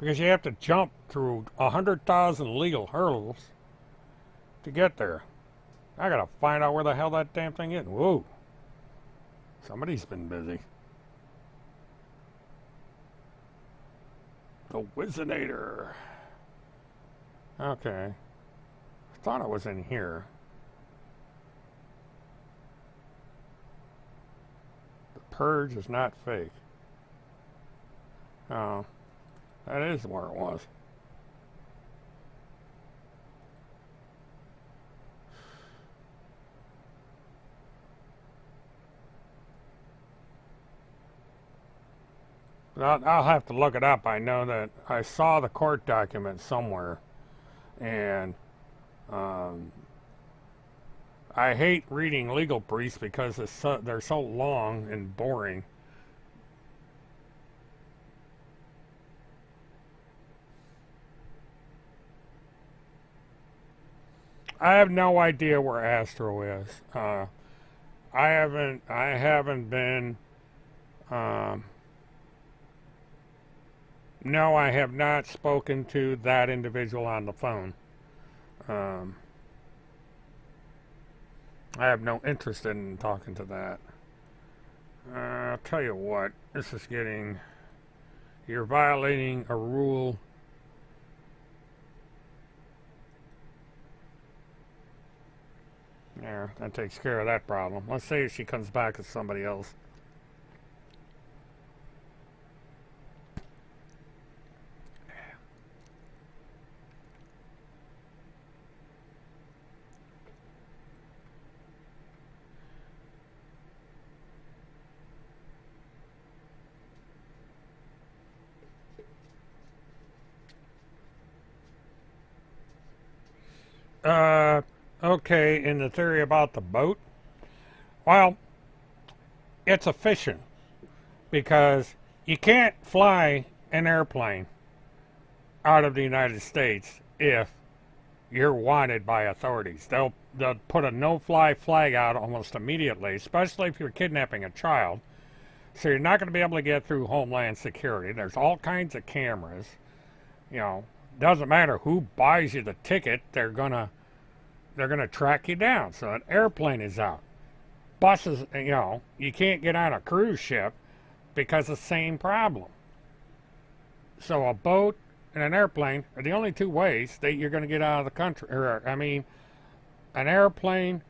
because you have to jump through 100,000 legal hurdles to get there. I gotta find out where the hell that damn thing is. Whoa. Somebody's been busy. The Wizinator. Okay. I thought it was in here. The Purge is not fake. Oh. That is where it was. I'll have to look it up. I know that I saw the court document somewhere, and I hate reading legal briefs because they're so long and boring. I have no idea where Astro is. I haven't been. No, I have not spoken to that individual on the phone. I have no interest in talking to that. I'll tell you what, this is getting... You're violating a rule There, that takes care of that problem. Let's see if she comes back as somebody else. Okay, in the theory about the boat, well, it's efficient because you can't fly an airplane out of the United States if you're wanted by authorities. They'll put a no-fly flag out almost immediately, especially if you're kidnapping a child. So you're not going to be able to get through Homeland Security. There's all kinds of cameras. You know, doesn't matter who buys you the ticket, they're gonna track you down. So an airplane is out. Buses, you know, you can't get on a cruise ship because of the same problem. So a boat and an airplane are the only two ways that you're going to get out of the country. Or, I mean, an airplane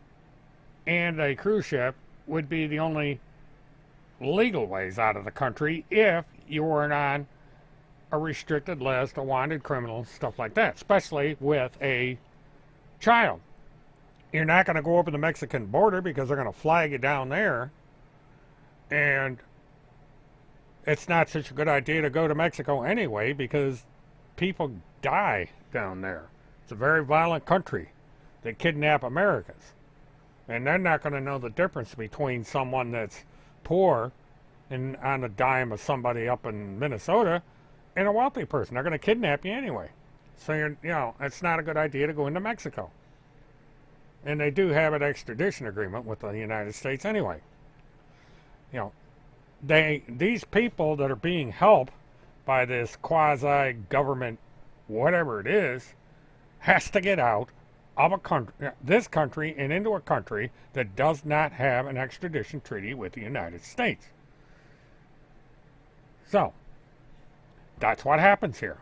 and a cruise ship would be the only legal ways out of the country if you weren't on a restricted list of wanted criminals, stuff like that, especially with a child. You're not going to go over the Mexican border because they're going to flag you down there. And it's not such a good idea to go to Mexico anyway because people die down there. It's a very violent country. They kidnap Americans. And they're not going to know the difference between someone that's poor and on a dime of somebody up in Minnesota and a wealthy person. They're going to kidnap you anyway. So, you know, it's not a good idea to go into Mexico. And they do have an extradition agreement with the United States anyway. You know, these people that are being helped by this quasi-government, whatever it is, has to get out of a country, this country, and into a country that does not have an extradition treaty with the United States. So, that's what happens here.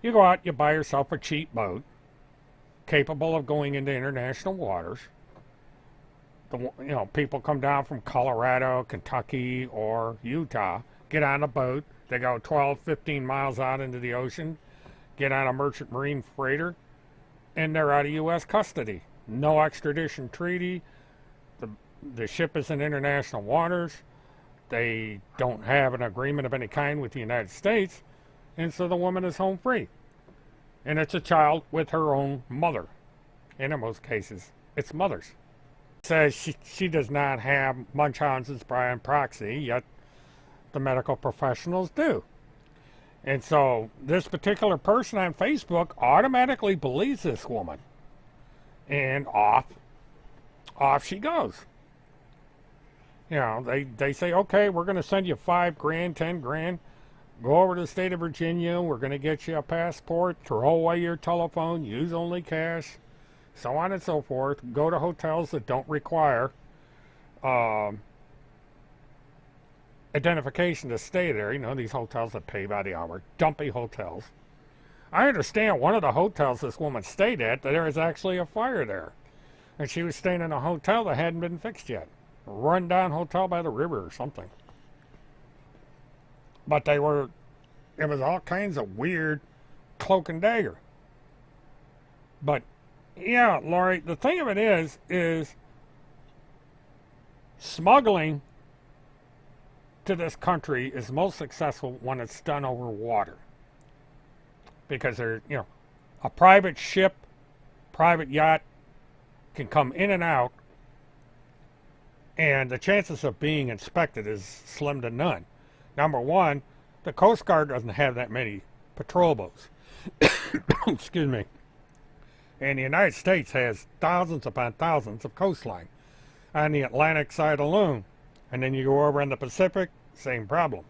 You go out, you buy yourself a cheap boat, capable of going into international waters. You know, people come down from Colorado, Kentucky, or Utah, get on a boat. They go 12, 15 miles out into the ocean, get on a merchant marine freighter, and they're out of U.S. custody. No extradition treaty. The ship is in international waters. They don't have an agreement of any kind with the United States, and so the woman is home free. And it's a child with her own mother. And in most cases, it's mothers. Says she does not have Munchausen's by proxy, yet the medical professionals do. And so this particular person on Facebook automatically believes this woman. And off she goes. You know, they say, okay, we're going to send you $5,000, $10,000. Go over to the state of Virginia. We're going to get you a passport. Throw away your telephone. Use only cash. So on and so forth. Go to hotels that don't require identification to stay there. You know, these hotels that pay by the hour. Dumpy hotels. I understand one of the hotels this woman stayed at, that there was actually a fire there. And she was staying in a hotel that hadn't been fixed yet. A run-down hotel by the river or something. But it was all kinds of weird cloak and dagger. But, yeah, Lori, the thing of it is smuggling to this country is most successful when it's done over water. Because there, you know, a private ship, private yacht can come in and out, and the chances of being inspected is slim to none. Number one, the Coast Guard doesn't have that many patrol boats. Excuse me. And the United States has thousands upon thousands of coastline on the Atlantic side alone. And then you go over in the Pacific, same problem.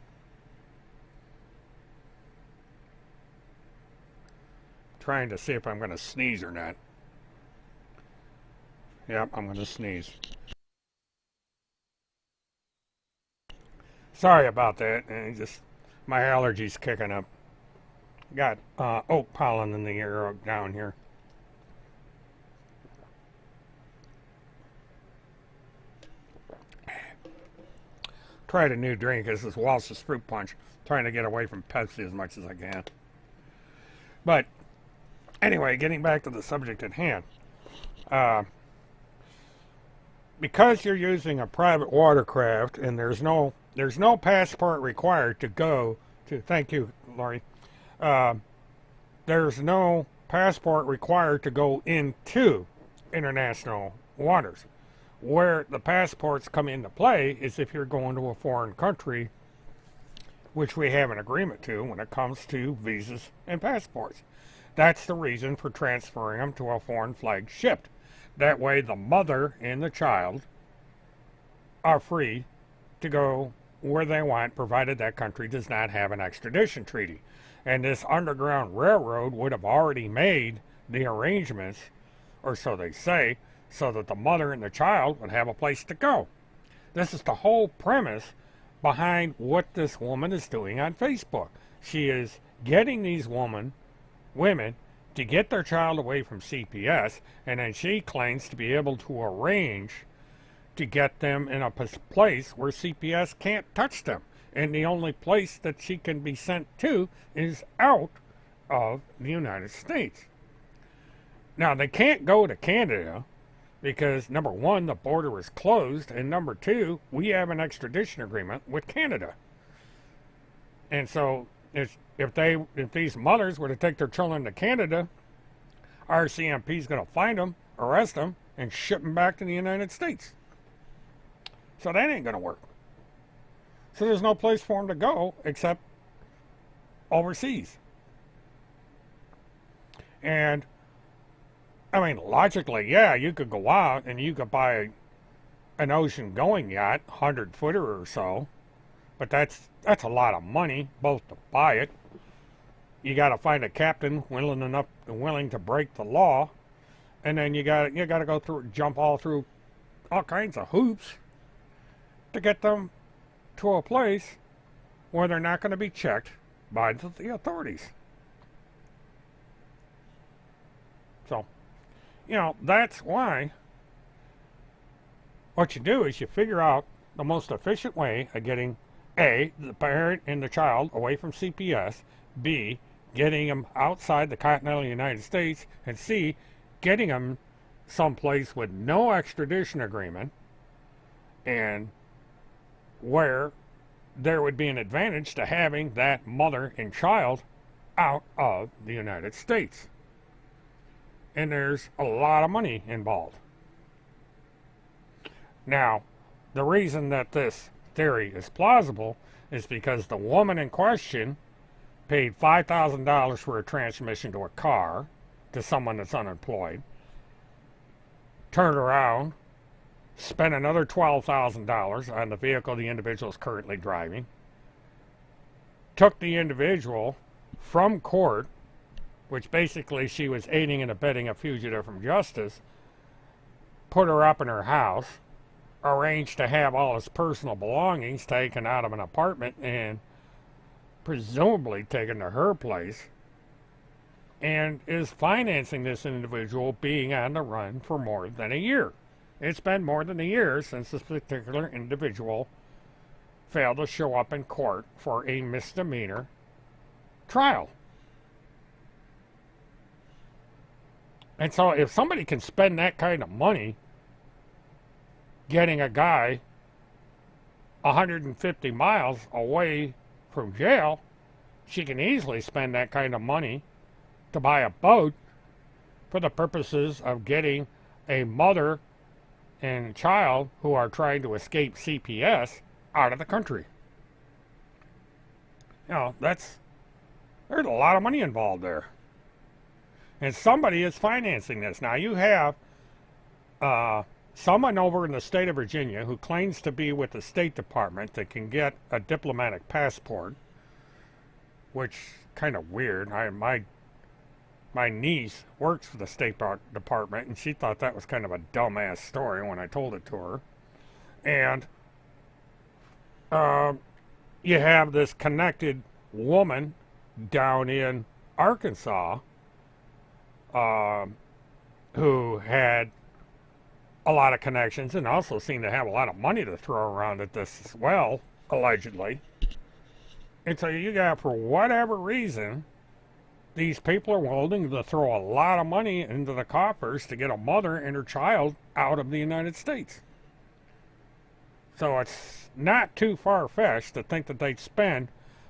Trying to see if I'm going to sneeze or not. Yep, I'm going to sneeze. Sorry about that. Just my allergies kicking up. Got oak pollen in the air down here. tried a new drink. This is Walsh's Fruit Punch. Trying to get away from Pepsi as much as I can. But anyway, getting back to the subject at hand. Because you're using a private watercraft and there's no passport required to go to, thank you, Laurie. There's no passport required to go into international waters. Where the passports come into play is if you're going to a foreign country, which we have an agreement to when it comes to visas and passports. That's the reason for transferring them to a foreign flag ship. That way the mother and the child are free to go where they want, provided that country does not have an extradition treaty. And this Underground Railroad would have already made the arrangements, or so they say, so that the mother and the child would have a place to go. This is the whole premise behind what this woman is doing on Facebook. She is getting these women to get their child away from CPS, and then she claims to be able to arrange to get them in a place where CPS can't touch them. And the only place that she can be sent to is out of the United States. Now, they can't go to Canada because, number one, the border is closed, and number two, we have an extradition agreement with Canada. And so, if these mothers were to take their children to Canada, RCMP is going to find them, arrest them, and ship them back to the United States. So that ain't going to work. So there's no place for them to go except overseas. And, I mean, logically, yeah, you could go out and you could buy an ocean-going yacht, 100-footer or so, but that's a lot of money, both to buy it. You got to find a captain willing to break the law, and then you got to go through, jump all through all kinds of hoops to get them to a place where they're not going to be checked by the authorities. So, you know, that's why what you do is you figure out the most efficient way of getting A, the parent and the child away from CPS, B, getting them outside the continental United States, and C, getting them someplace with no extradition agreement, and where there would be an advantage to having that mother and child out of the United States. And there's a lot of money involved. Now, the reason that this theory is plausible is because the woman in question paid $5,000 for a transmission to a car to someone that's unemployed, turned around, spent another $12,000 on the vehicle the individual is currently driving, took the individual from court, which basically she was aiding and abetting a fugitive from justice, put her up in her house, arranged to have all his personal belongings taken out of an apartment and presumably taken to her place, and is financing this individual being on the run for more than a year. It's been more than a year since this particular individual failed to show up in court for a misdemeanor trial. And so if somebody can spend that kind of money getting a guy 150 miles away from jail, she can easily spend that kind of money to buy a boat for the purposes of getting a mother and child who are trying to escape CPS out of the country. You know, there's a lot of money involved there. And somebody is financing this. Now, you have someone over in the state of Virginia who claims to be with the State Department that can get a diplomatic passport, which is kind of weird. My niece works for the State Department, and she thought that was kind of a dumbass story when I told it to her. And you have this connected woman down in Arkansas who had a lot of connections and also seemed to have a lot of money to throw around at this as well. allegedly. And so you got, for whatever reason, these people are willing to throw a lot of money into the coffers to get a mother and her child out of the United States. So it's not too far-fetched to think that they'd spend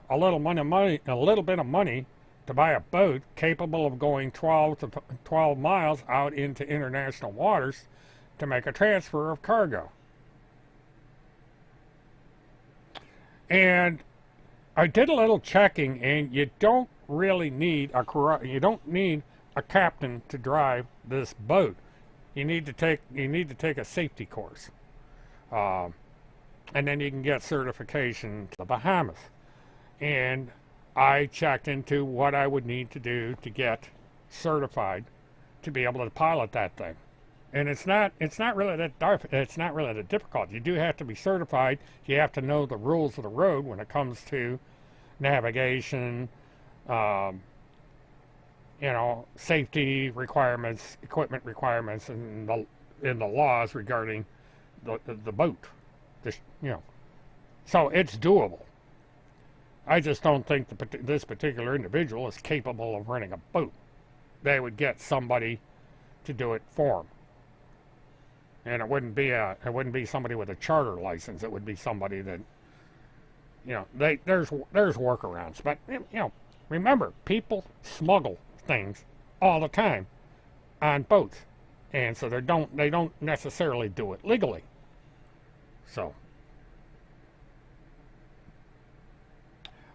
a little bit of money to buy a boat capable of going 12 miles out into international waters to make a transfer of cargo. And I did a little checking, and you don't really need a captain to drive this boat. You need to take a safety course, and then you can get certification to the Bahamas. And I checked into what I would need to do to get certified to be able to pilot that thing. And it's not really that difficult. You do have to be certified. You have to know the rules of the road when it comes to navigation, safety requirements, equipment requirements, and the laws regarding the boat. So it's doable. I just don't think this particular individual is capable of running a boat. They would get somebody to do it for them. And it wouldn't be somebody with a charter license. It would be somebody that, there's workarounds. But remember, people smuggle things all the time on boats, and so they don't necessarily do it legally. So,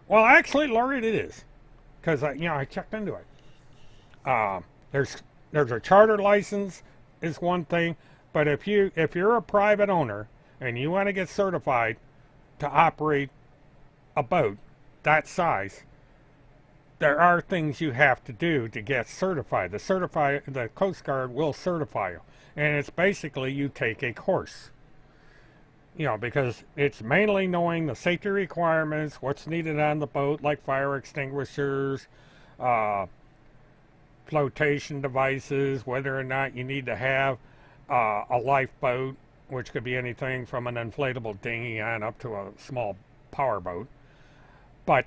well, actually, Lori, it is, because I checked into it. There's a charter license is one thing. But if you're a private owner and you want to get certified to operate a boat that size, there are things you have to do to get certified. The Coast Guard will certify you, and it's basically you take a course. Because it's mainly knowing the safety requirements, what's needed on the boat, like fire extinguishers, flotation devices, whether or not you need to have a lifeboat, which could be anything from an inflatable dinghy on up to a small powerboat. But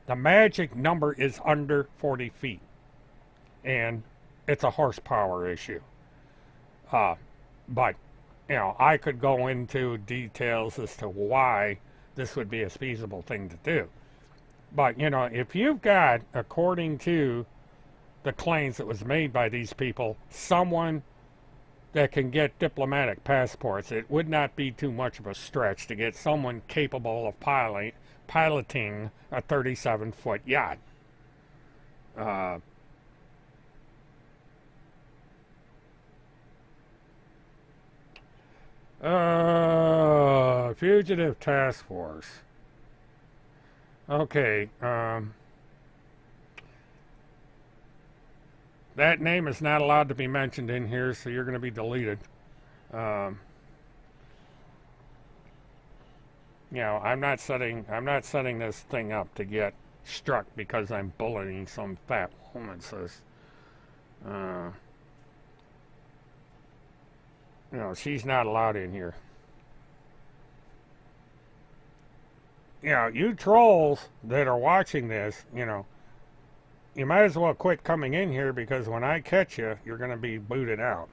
the magic number is under 40 feet. And it's a horsepower issue. But, I could go into details as to why this would be a feasible thing to do. But, if you've got, according to the claims that was made by these people, someone that can get diplomatic passports, it would not be too much of a stretch to get someone capable of piloting a 37-foot yacht. Fugitive Task Force. Okay, that name is not allowed to be mentioned in here, so you're going to be deleted. I'm not setting this thing up to get struck because I'm bullying some fat woman. Says, she's not allowed in here. You trolls that are watching this, you might as well quit coming in here, because when I catch you, you're going to be booted out.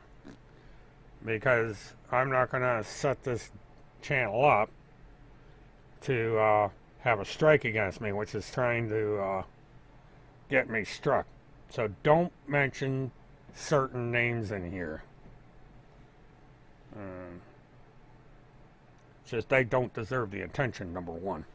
Because I'm not going to set this channel up to have a strike against me, which is trying to get me struck. So don't mention certain names in here. It's just they don't deserve the attention, number one.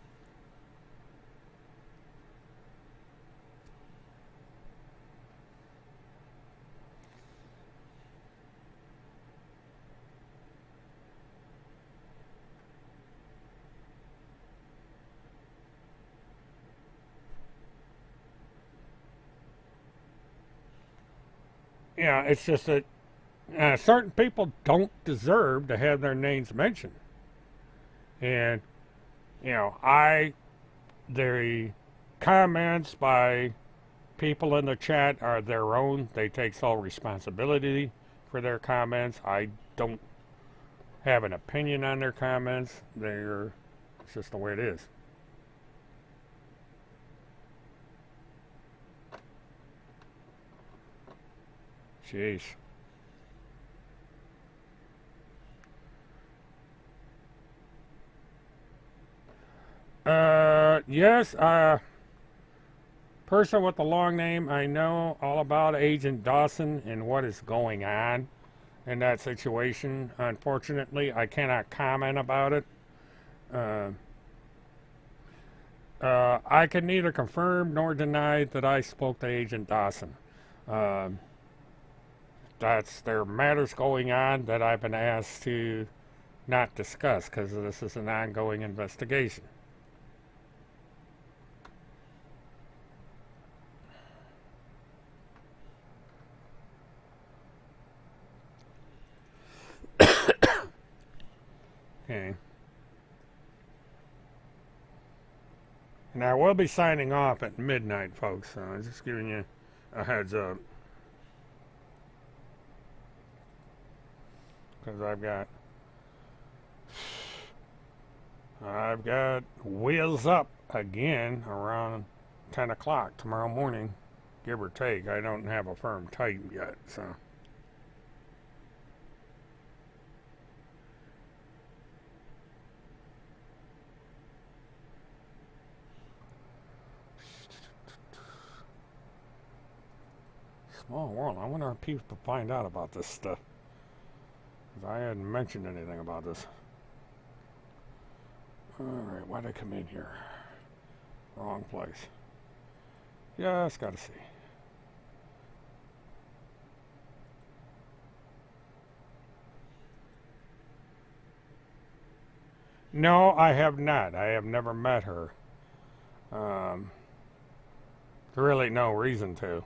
It's just that certain people don't deserve to have their names mentioned. And, the comments by people in the chat are their own. They take sole responsibility for their comments. I don't have an opinion on their comments. They're It's just the way it is. Jeez. Yes, person with the long name, I know all about Agent Dawson and what is going on in that situation. Unfortunately, I cannot comment about it. I can neither confirm nor deny that I spoke to Agent Dawson. There are matters going on that I've been asked to not discuss because this is an ongoing investigation. Okay. And I will be signing off at midnight, folks, so I'm just giving you a heads up. Because I've got wheels up again around 10 o'clock tomorrow morning, give or take. I don't have a firm time yet, so. Small world. I wonder if people find out about this stuff. Because I hadn't mentioned anything about this. Alright, why'd I come in here? Wrong place. Just gotta see. No, I have not. I have never met her. There's really no reason to.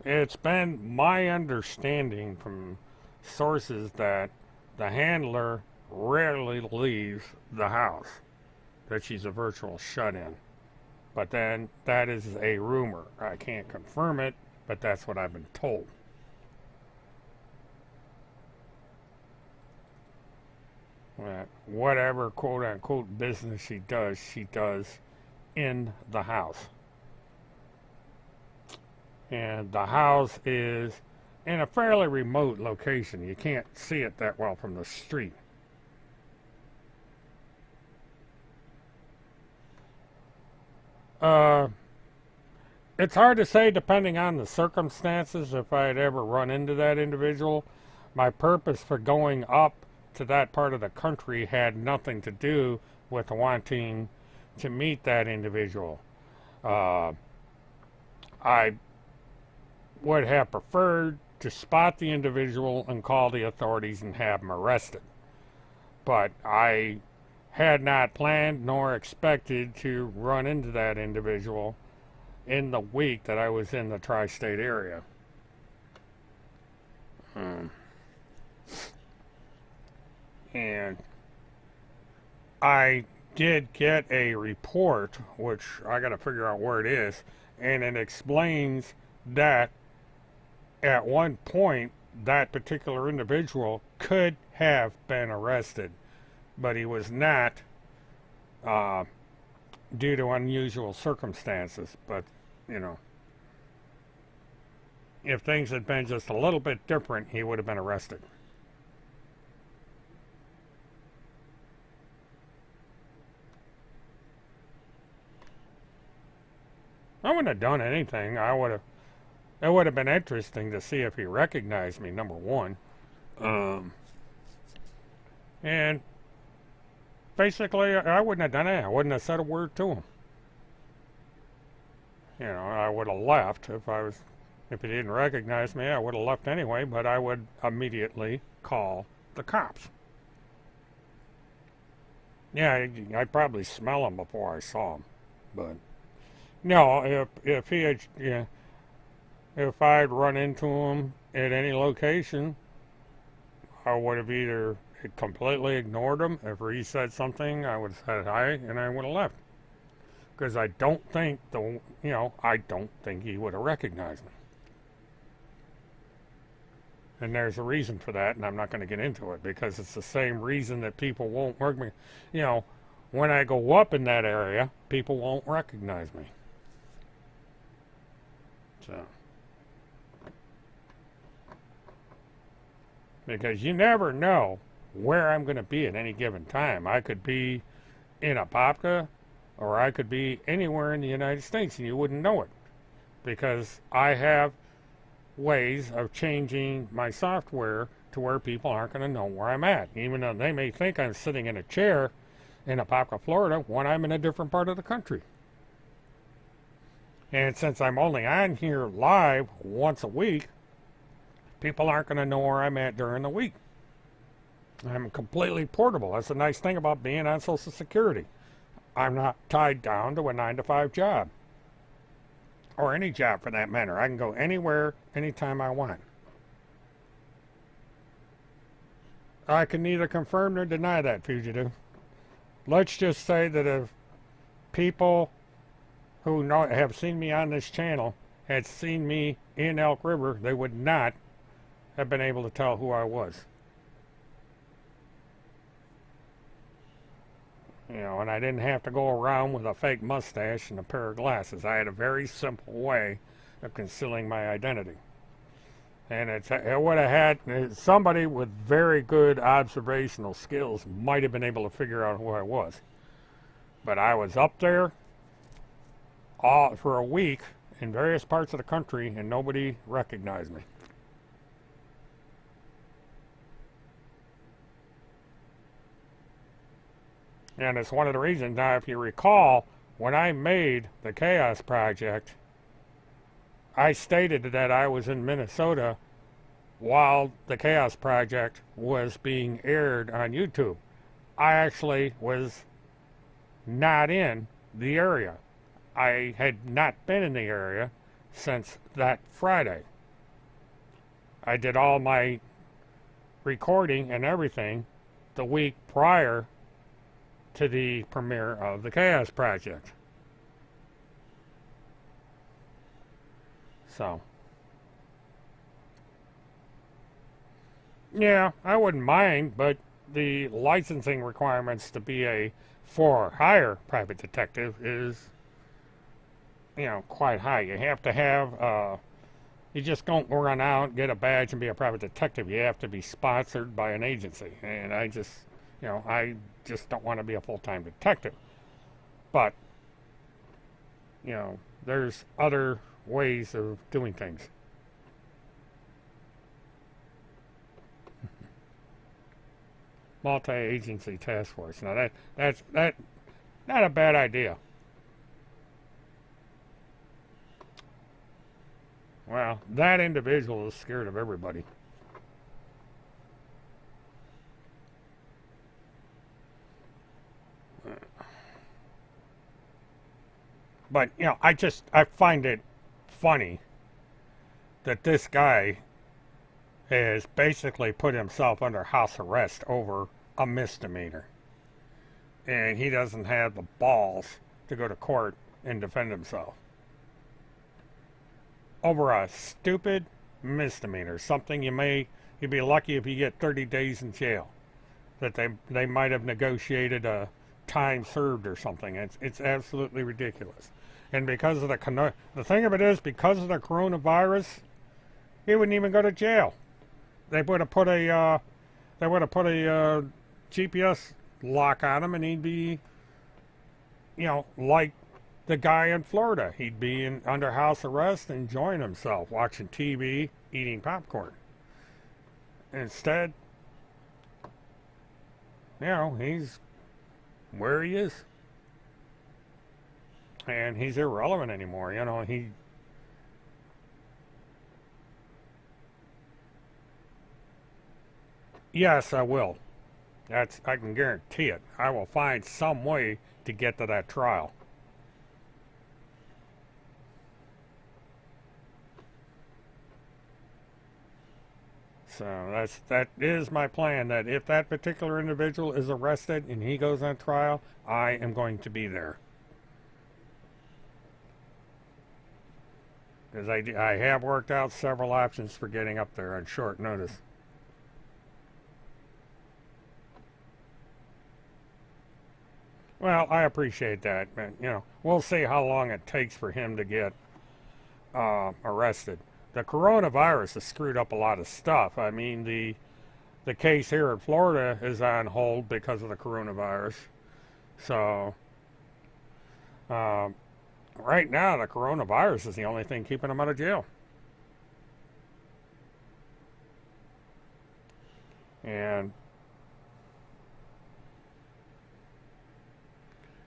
It's been my understanding from sources that the handler rarely leaves the house, that she's a virtual shut-in. But then that is a rumor. I can't confirm it, but that's what I've been told. That whatever quote-unquote business she does in the house. And the house is in a fairly remote location. You can't see it that well from the street. It's hard to say depending on the circumstances if I'd ever run into that individual. My purpose for going up to that part of the country had nothing to do with wanting to meet that individual. I would have preferred to spot the individual and call the authorities and have him arrested. But I had not planned nor expected to run into that individual in the week that I was in the tri-state area. And I did get a report, which I got to figure out where it is, and it explains that at one point that particular individual could have been arrested, but he was not due to unusual circumstances. But, you know, if things had been just a little bit different, he would have been arrested. I wouldn't have done anything. It would have been interesting to see if he recognized me, number one. And basically, I wouldn't have done it. I wouldn't have said a word to him. You know, I would have left if he didn't recognize me. I would have left anyway, but I would immediately call the cops. Yeah, I'd probably smell him before I saw him, but no, if he had, yeah, if I'd run into him at any location, I would have either completely ignored him. If he said something, I would have said hi and I would have left. Because I don't think I don't think he would have recognized me. And there's a reason for that, and I'm not going to get into it because it's the same reason that people won't work me. When I go up in that area, people won't recognize me. So, because you never know where I'm going to be at any given time. I could be in Apopka, or I could be anywhere in the United States, and you wouldn't know it. Because I have ways of changing my software to where people aren't going to know where I'm at. Even though they may think I'm sitting in a chair in Apopka, Florida, when I'm in a different part of the country. And since I'm only on here live once a week, people aren't going to know where I'm at during the week. I'm completely portable. That's the nice thing about being on Social Security. I'm not tied down to a 9-to-5 job. Or any job for that matter. I can go anywhere, anytime I want. I can neither confirm nor deny that, fugitive. Let's just say that if people who have seen me on this channel had seen me in Elk River, they would not have been able to tell who I was. And I didn't have to go around with a fake mustache and a pair of glasses. I had a very simple way of concealing my identity. And it would have had somebody with very good observational skills might have been able to figure out who I was. But I was up there for a week in various parts of the country and nobody recognized me. And it's one of the reasons. Now, if you recall, when I made the Chaos Project, I stated that I was in Minnesota while the Chaos Project was being aired on YouTube. I actually was not in the area. I had not been in the area since that Friday. I did all my recording and everything the week prior to the premiere of the Chaos Project. So, yeah, I wouldn't mind, but the licensing requirements to be a for-hire private detective is, quite high. You have to have, you just don't run out, get a badge, and be a private detective. You have to be sponsored by an agency. And I just don't want to be a full-time detective. But, there's other ways of doing things. Multi-agency task force. Now that's not a bad idea. Well, that individual is scared of everybody. But, I find it funny that this guy has basically put himself under house arrest over a misdemeanor. And he doesn't have the balls to go to court and defend himself. Over a stupid misdemeanor. Something you'd be lucky if you get 30 days in jail. That they might have negotiated a time served or something. It's absolutely ridiculous. And because of the thing of it is, because of the coronavirus, he wouldn't even go to jail. They would have put a GPS lock on him, and he'd be, like the guy in Florida. He'd be under house arrest, enjoying himself, watching TV, eating popcorn. Instead, he's where he is. And he's irrelevant anymore. Yes, I will. I can guarantee it. I will find some way to get to that trial. So that is my plan, that if that particular individual is arrested and he goes on trial, I am going to be there. Because I have worked out several options for getting up there on short notice. Well, I appreciate that, but we'll see how long it takes for him to get arrested. The coronavirus has screwed up a lot of stuff. I mean, the case here in Florida is on hold because of the coronavirus. So, right now, the coronavirus is the only thing keeping him out of jail. And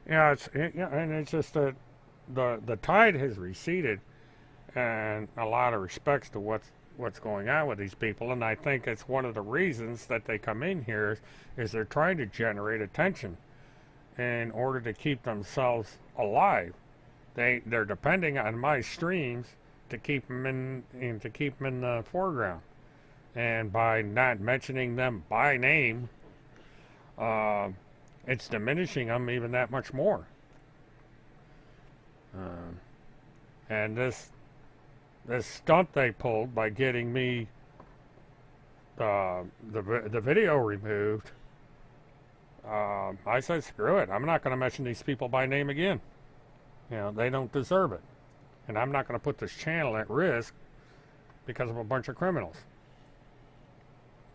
it's just that the tide has receded in a lot of respects to what's going on with these people, and I think it's one of the reasons that they come in here is they're trying to generate attention in order to keep themselves alive. They're depending on my streams to keep them in the foreground, and by not mentioning them by name, it's diminishing them even that much more. And this stunt they pulled by getting me the video removed, I said, screw it. I'm not going to mention these people by name again. They don't deserve it. And I'm not going to put this channel at risk because of a bunch of criminals.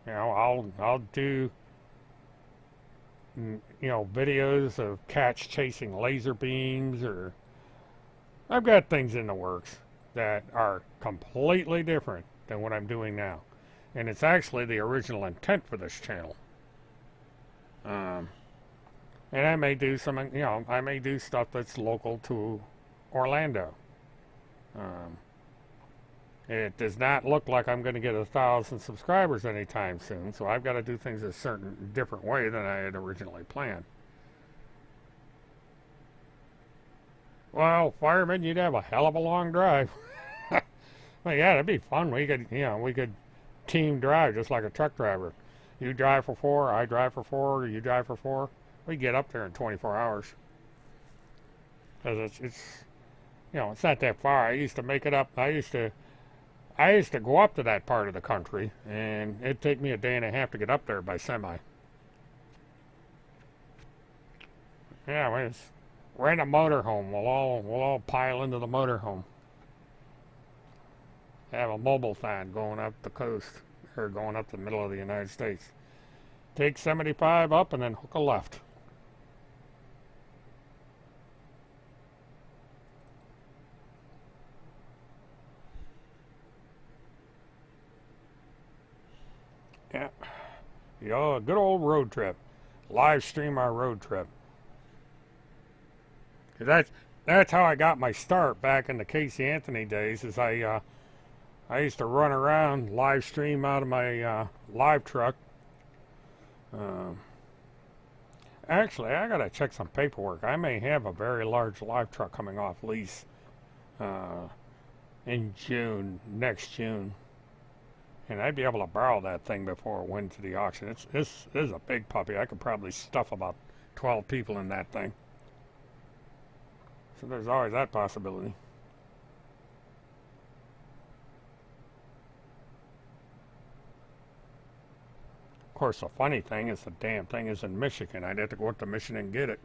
I'll do videos of cats chasing laser beams, or I've got things in the works that are completely different than what I'm doing now. And it's actually the original intent for this channel. And I may do I may do stuff that's local to Orlando. It does not look like I'm going to get 1,000 subscribers anytime soon, so I've got to do things a certain different way than I had originally planned. Well, fireman, you'd have a hell of a long drive. Well, yeah, that'd be fun. We could team drive just like a truck driver. You drive for 4, I drive for 4, you drive for 4. We get up there in 24 hours. Because it's not that far. I used to make it up. I used to go up to that part of the country, and it'd take me a day and a half to get up there by semi. Yeah, we're in a motorhome. We'll all pile into the motorhome. Have a mobilethon going up the coast, or going up the middle of the United States. Take 75 up and then hook a left. Yeah. A good old road trip. Live stream our road trip. That's how I got my start back in the Casey Anthony days, is I used to run around, live stream out of my live truck. Actually, I gotta check some paperwork. I may have a very large live truck coming off lease in June, next June. And I'd be able to borrow that thing before it went to the auction. This is a big puppy. I could probably stuff about 12 people in that thing. So there's always that possibility. Of course, the funny thing is the damn thing is in Michigan. I'd have to go up to Michigan and get it.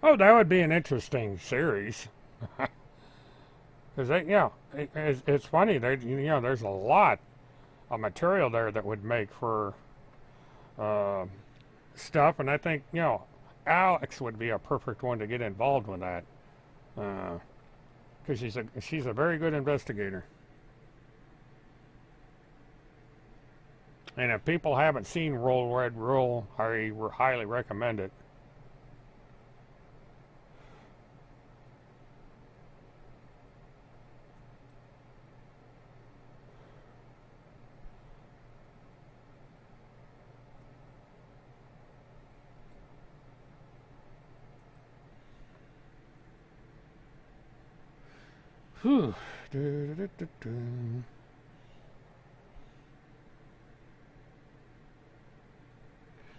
Oh, that would be an interesting series. Because it's funny. There's a lot of material there that would make for stuff, and I think Alex would be a perfect one to get involved with that, because she's a very good investigator. And if people haven't seen Roll Red Roll, I highly recommend it. Whew.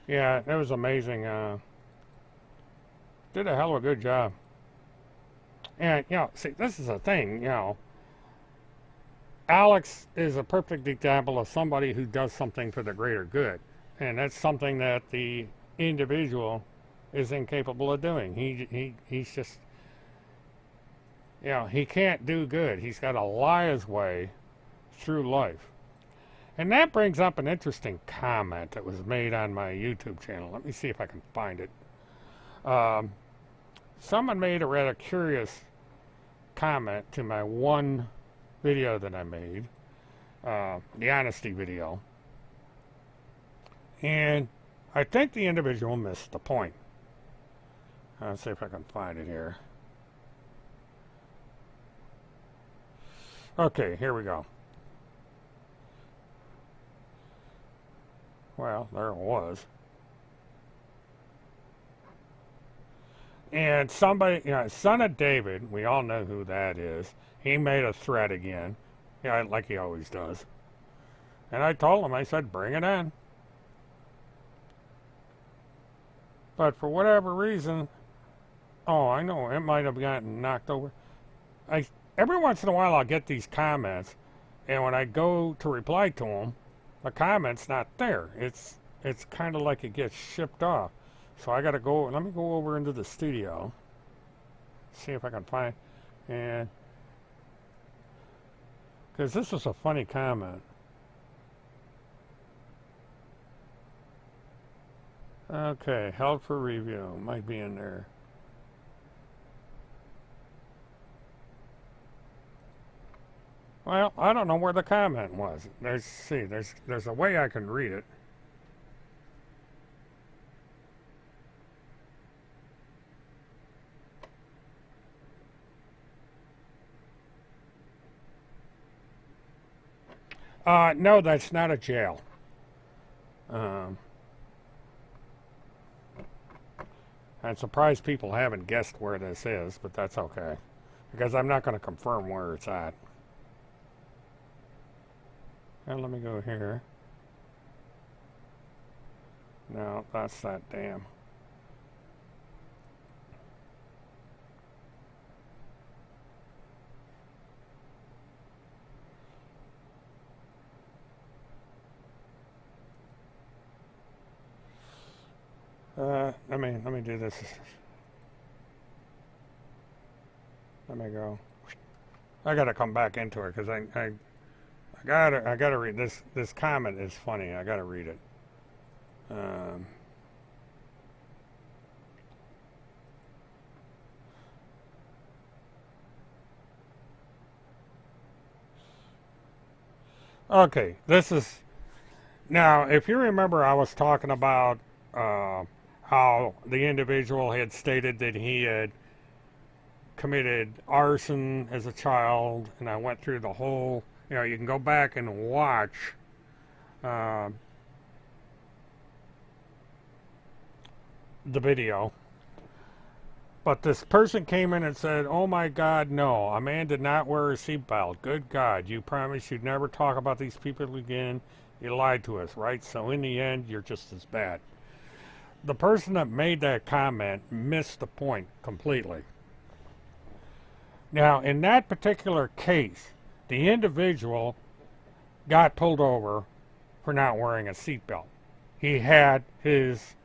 Yeah, that was amazing. Did a hell of a good job. And, see, this is a thing, Alex is a perfect example of somebody who does something for the greater good. And that's something that the individual is incapable of doing. He's just, he can't do good. He's got to lie his way through life. And that brings up an interesting comment that was made on my YouTube channel. Let me see if I can find it. Someone made a rather curious comment to my one video that I made, the honesty video. And I think the individual missed the point. Let's see if I can find it here. Okay, here we go. Well, there it was. And somebody, Son of David, we all know who that is. He made a threat again, like he always does. And I told him, I said, bring it on. But for whatever reason, I know, it might have gotten knocked over. Every once in a while I'll get these comments, and when I go to reply to them, the comment's not there. It's kind of like it gets shipped off. So I got to go, let me go over into the studio, see if I can find, and, because this was a funny comment. Okay, held for review, might be in there. Well, I don't know where the comment was. There's a way I can read it. No, that's not a jail. I'm surprised people haven't guessed where this is, but that's okay. Because I'm not going to confirm where it's at. And let me go here. No, that's that damn. Let me do this. Let me go. I gotta come back into it because I gotta read this. This comment is funny. I gotta read it. Okay, this is now. If you remember, I was talking about how the individual had stated that he had committed arson as a child, and I went through the whole. You can go back and watch the video. But this person came in and said, "Oh my God, no, a man did not wear a seatbelt. Good God, you promised you'd never talk about these people again. You lied to us, right? So in the end, you're just as bad." The person that made that comment missed the point completely. Now, in that particular case, the individual got pulled over for not wearing a seatbelt. He had his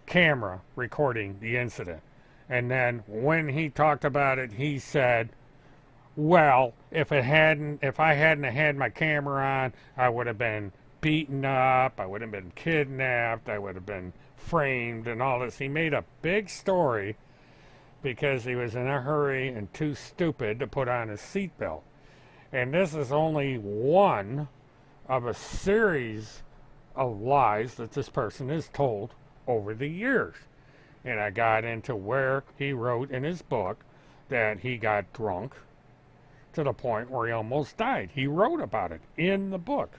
camera recording the incident. And then when he talked about it, he said, well, if I hadn't had my camera on, I would have been beaten up, I would have been kidnapped, I would have been framed and all this. He made a big story because he was in a hurry and too stupid to put on his seatbelt. And this is only one of a series of lies that this person has told over the years. And I got into where he wrote in his book that he got drunk to the point where he almost died. He wrote about it in the book.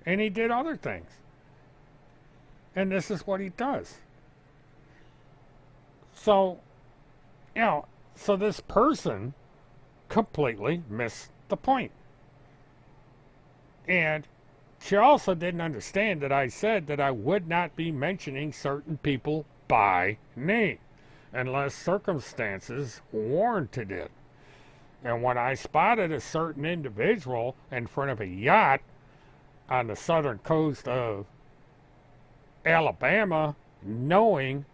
And he did other things. And this is what he does. So, so this person completely missed the point. And she also didn't understand that I said that I would not be mentioning certain people by name unless circumstances warranted it. And when I spotted a certain individual in front of a yacht on the southern coast of Alabama, knowing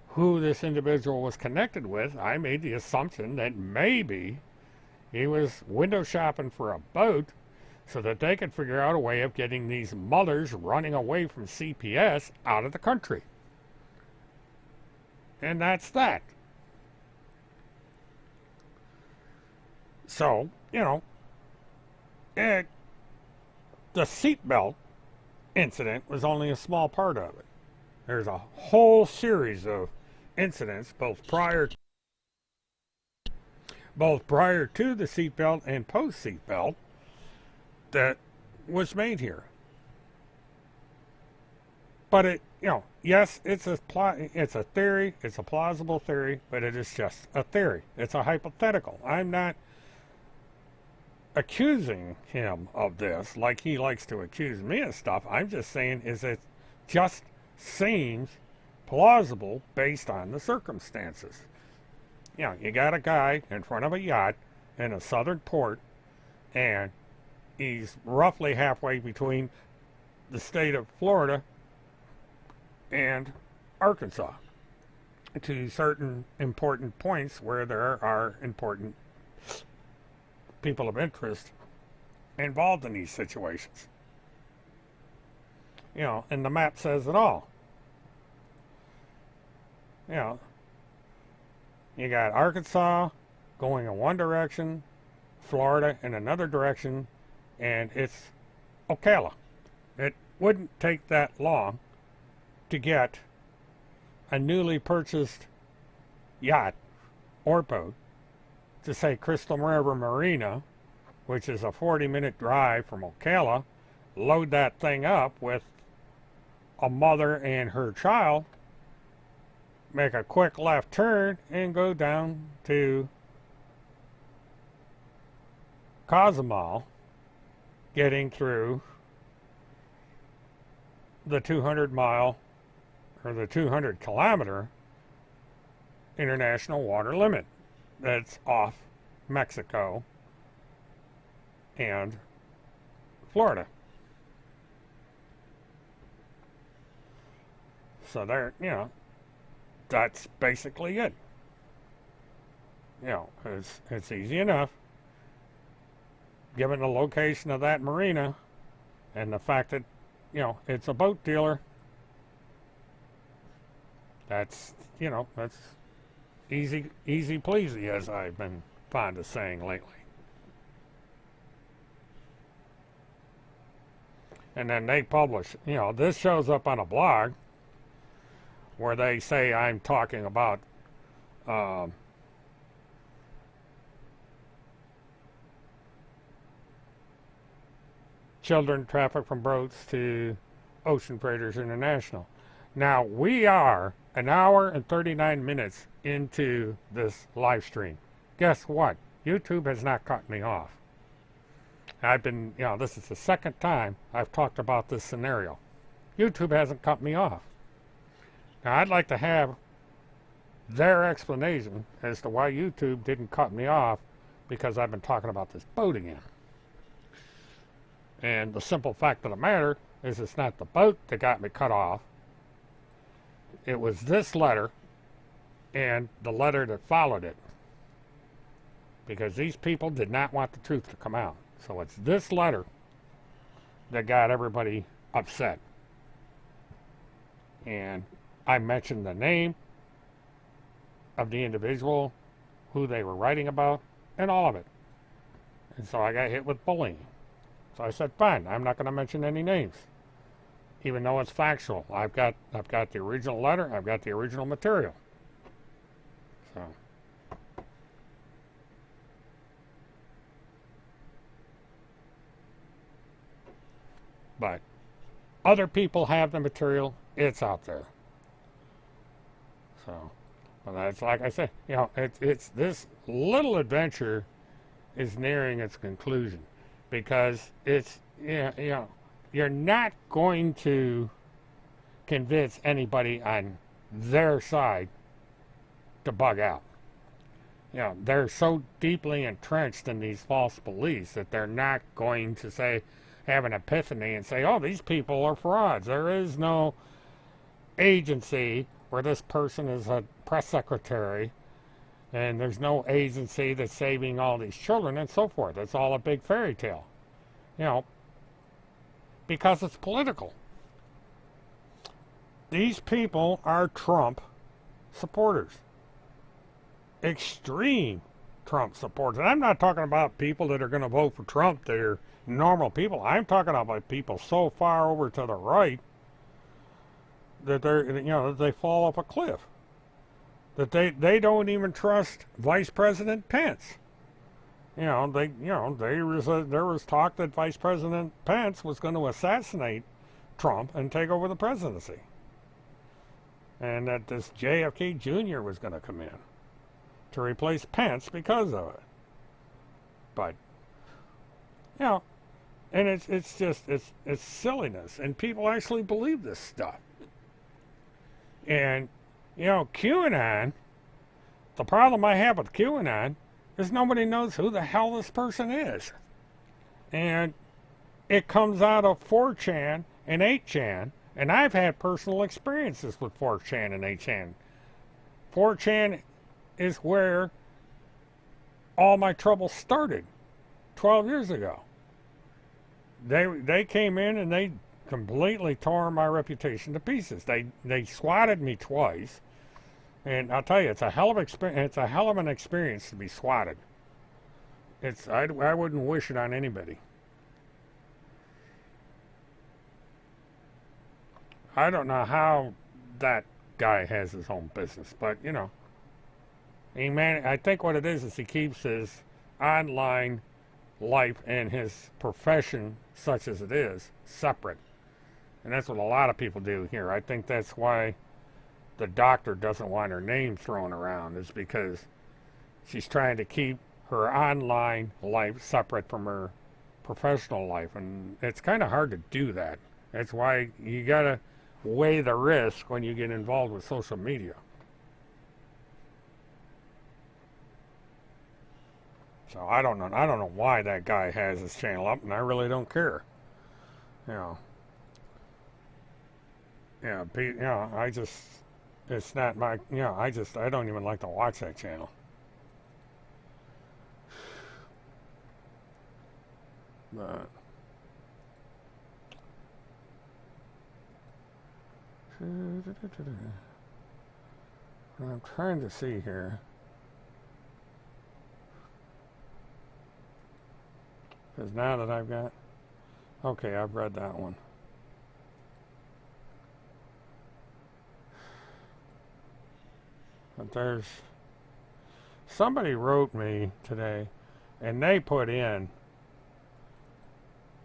who this individual was connected with, I made the assumption that maybe he was window shopping for a boat so that they could figure out a way of getting these mothers running away from CPS out of the country. And that's that. So, the seatbelt incident was only a small part of it. There's a whole series of incidents, both prior to the seatbelt and post seatbelt, that was made here. But it, yes, it's a theory, it's a plausible theory, but it is just a theory. It's a hypothetical. I'm not accusing him of this like he likes to accuse me of stuff. I'm just saying it just seems plausible based on the circumstances. You got a guy in front of a yacht in a southern port, and he's roughly halfway between the state of Florida and Arkansas to certain important points where there are important people of interest involved in these situations. And the map says it all. You got Arkansas going in one direction, Florida in another direction, and it's Ocala. It wouldn't take that long to get a newly purchased yacht or boat to say Crystal River Marina, which is a 40-minute drive from Ocala, load that thing up with a mother and her child, make a quick left turn, and go down to Cozumel, getting through the 200-mile or the 200-kilometer international water limit that's off Mexico and Florida. So there, that's basically it. It's easy enough, given the location of that marina and the fact that, it's a boat dealer. That's easy pleasy, as I've been fond of saying lately. And then they publish, this shows up on a blog where they say I'm talking about children trafficked from boats to Ocean Freighters International. Now, we are an hour and 39 minutes into this live stream. Guess what? YouTube has not cut me off. I've been, this is the second time I've talked about this scenario. YouTube hasn't cut me off. Now, I'd like to have their explanation as to why YouTube didn't cut me off, because I've been talking about this boat again. And the simple fact of the matter is, it's not the boat that got me cut off. It was this letter and the letter that followed it. Because these people did not want the truth to come out. So it's this letter that got everybody upset. And I mentioned the name of the individual, who they were writing about, and all of it. And so I got hit with bullying. So I said, fine, I'm not going to mention any names, even though it's factual. I've got the original letter, I've got the original material. So, but other people have the material, it's out there. So, but that's, like I said, it's this little adventure is nearing its conclusion, because it's, you're not going to convince anybody on their side to bug out. They're so deeply entrenched in these false beliefs that they're not going to have an epiphany and say, oh, these people are frauds. There is no agency where this person is a press secretary, and there's no agency that's saving all these children and so forth. It's all a big fairy tale. Because it's political. These people are Trump supporters. Extreme Trump supporters. And I'm not talking about people that are going to vote for Trump that are normal people. I'm talking about people so far over to the right that that they fall off a cliff. That they don't even trust Vice President Pence. There was talk that Vice President Pence was going to assassinate Trump and take over the presidency. And that this JFK Jr. was going to come in to replace Pence because of it. But, and it's just silliness. And people actually believe this stuff. And, QAnon, the problem I have with QAnon is nobody knows who the hell this person is. And it comes out of 4chan and 8chan. And I've had personal experiences with 4chan and 8chan. 4chan is where all my trouble started 12 years ago. They came in and they completely tore my reputation to pieces. They swatted me twice. And I'll tell you, it's a hell of an experience to be swatted. I wouldn't wish it on anybody. I don't know how that guy has his own business, but I think what it is he keeps his online life and his profession, such as it is, separate. And that's what a lot of people do here. I think that's why the doctor doesn't want her name thrown around, is because she's trying to keep her online life separate from her professional life. And it's kind of hard to do that. That's why you got to weigh the risk when you get involved with social media. So I don't know why that guy has his channel up, and I really don't care. It's not my, I don't even like to watch that channel. But I'm trying to see here. Because now that I've got... Okay, I've read that one. But there's... Somebody wrote me today, and they put in...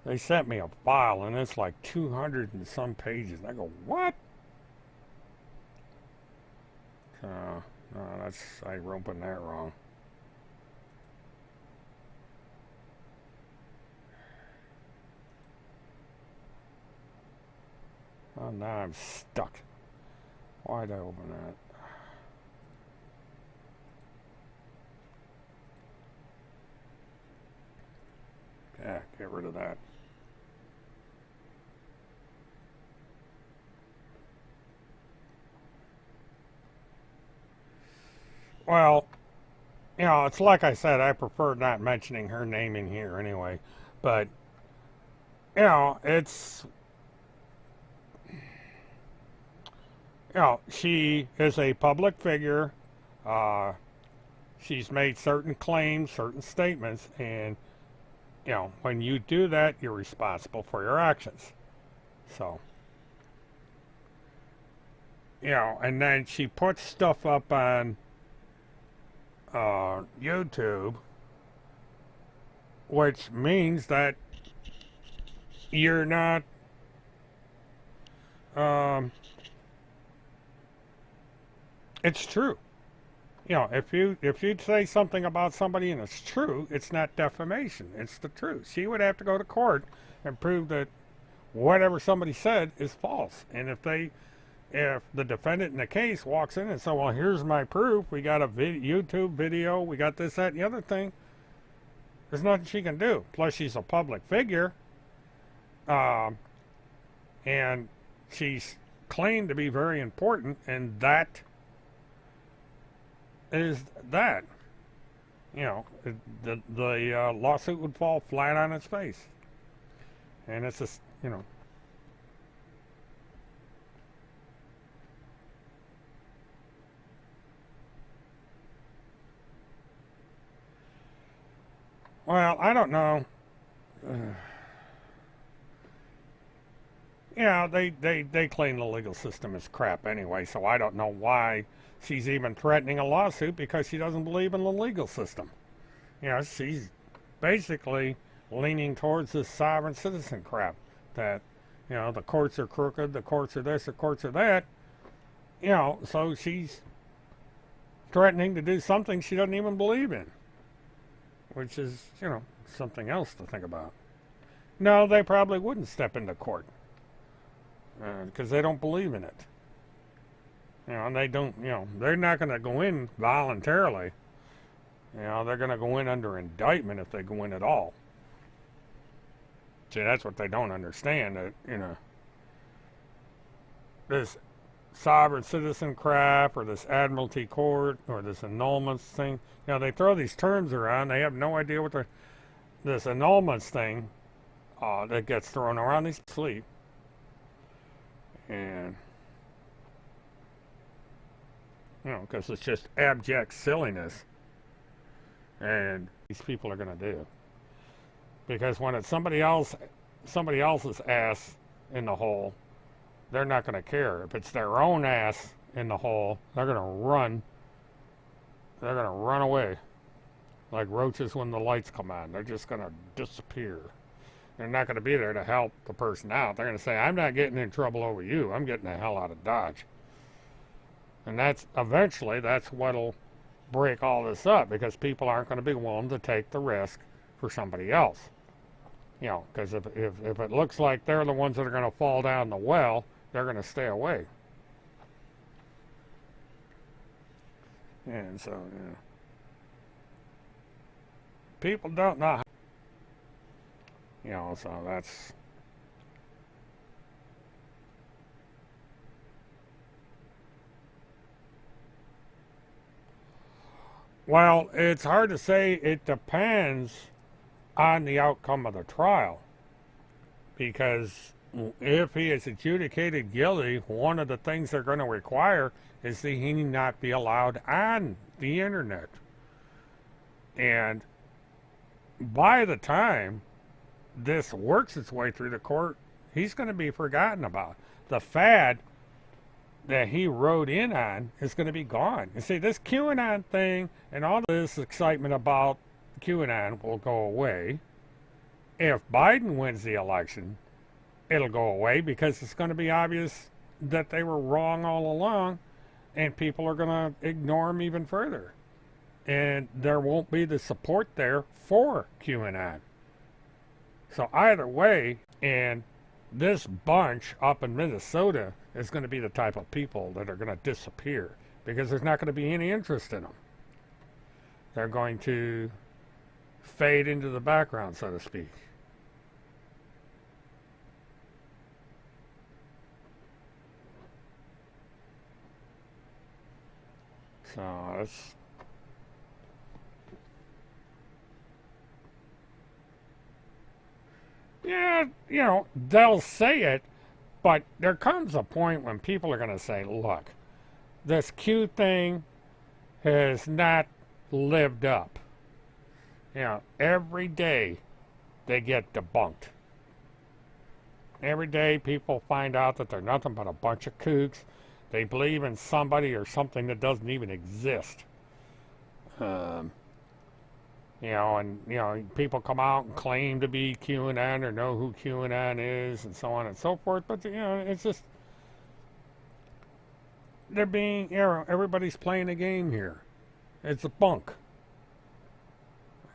They sent me a file, and it's like 200 and some pages. And I go, what? No, I opened that wrong. Oh, now I'm stuck. Why'd I open that? Yeah, get rid of that. Well, it's like I said, I prefer not mentioning her name in here anyway. But, it's... she is a public figure. She's made certain claims, certain statements, and, when you do that, you're responsible for your actions. So, and then she puts stuff up on YouTube, which means that you're not it's true. You know, if you say something about somebody and it's true, it's not defamation. It's the truth. She would have to go to court and prove that whatever somebody said is false. And if the defendant in the case walks in and says, well, here's my proof, we got a YouTube video, we got this, that, and the other thing, there's nothing she can do. Plus, she's a public figure, and she's claimed to be very important, and that is that. You know, the lawsuit would fall flat on its face. And it's just, you know. Well, I don't know. Yeah, they claim the legal system is crap anyway, so I don't know why she's even threatening a lawsuit, because she doesn't believe in the legal system. You know, she's basically leaning towards this sovereign citizen crap, that, you know, the courts are crooked, the courts are this, the courts are that. You know, so she's threatening to do something she doesn't even believe in, which is, you know, something else to think about. No, they probably wouldn't step into court, because they don't believe in it. You know, and they don't, you know, they're not going to go in voluntarily. You know, they're going to go in under indictment if they go in at all. See, that's what they don't understand, that, you know, this sovereign citizen crap, or this admiralty court, or this annulments thing. You know, they throw these terms around. They have no idea what this annulments thing that gets thrown around. They sleep. And, you know, because it's just abject silliness. And these people are going to do. Because when it's somebody else's ass in the hole, they're not going to care. If it's their own ass in the hole, they're going to run. They're going to run away. Like roaches when the lights come on. They're just going to disappear. They're not going to be there to help the person out. They're going to say, I'm not getting in trouble over you. I'm getting the hell out of Dodge. And that's, eventually, that's what'll break all this up, because people aren't going to be willing to take the risk for somebody else. You know, because if it looks like they're the ones that are going to fall down the well, they're going to stay away. And so, yeah. People don't know how, you know, so that's, well, it's hard to say. It depends on the outcome of the trial, because if he is adjudicated guilty, one of the things they're going to require is that he not be allowed on the internet. And by the time this works its way through the court, he's going to be forgotten about. The fad that he rode in on is going to be gone. You see, this QAnon thing and all this excitement about QAnon will go away. If Biden wins the election, it'll go away, because it's going to be obvious that they were wrong all along, and people are going to ignore them even further. And there won't be the support there for QAnon. So either way, and this bunch up in Minnesota is going to be the type of people that are going to disappear, because there's not going to be any interest in them. They're going to fade into the background, so to speak. So it's, yeah, you know, they'll say it, but there comes a point when people are going to say, look, this Q thing has not lived up. You know, every day they get debunked. Every day people find out that they're nothing but a bunch of kooks. They believe in somebody or something that doesn't even exist. You know, and, you know, people come out and claim to be QAnon or know who QAnon is and so on and so forth. But, you know, it's just, they're being, you know, everybody's playing a game here. It's a bunk.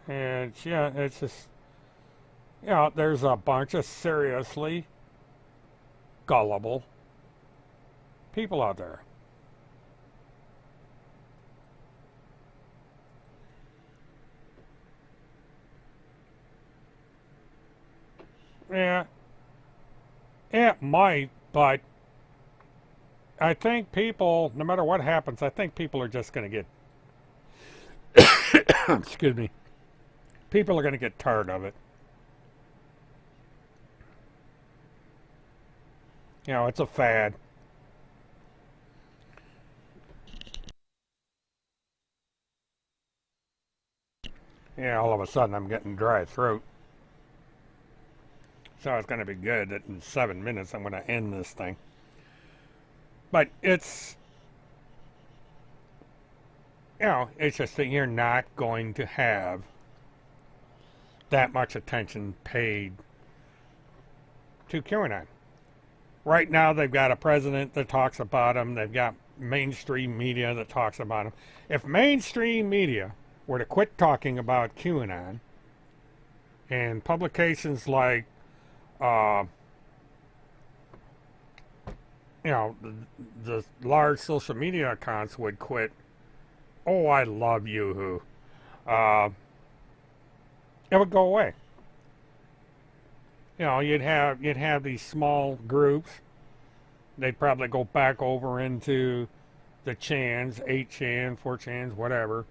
And yeah, it's just, you know, there's a bunch of seriously gullible people out there. Yeah, it might, but I think people, no matter what happens, I think people are just going to get, excuse me, people are going to get tired of it. You know, it's a fad. Yeah, all of a sudden I'm getting dry throat. So it's going to be good that in 7 minutes I'm going to end this thing. But it's, you know, it's just that you're not going to have that much attention paid to QAnon. Right now they've got a president that talks about him. They've got mainstream media that talks about him. If mainstream media were to quit talking about QAnon and publications like, you know, the large social media accounts would quit, oh, I love you, it would go away. You know, you'd have these small groups. They'd probably go back over into the chans, 8chan, 4chans, whatever,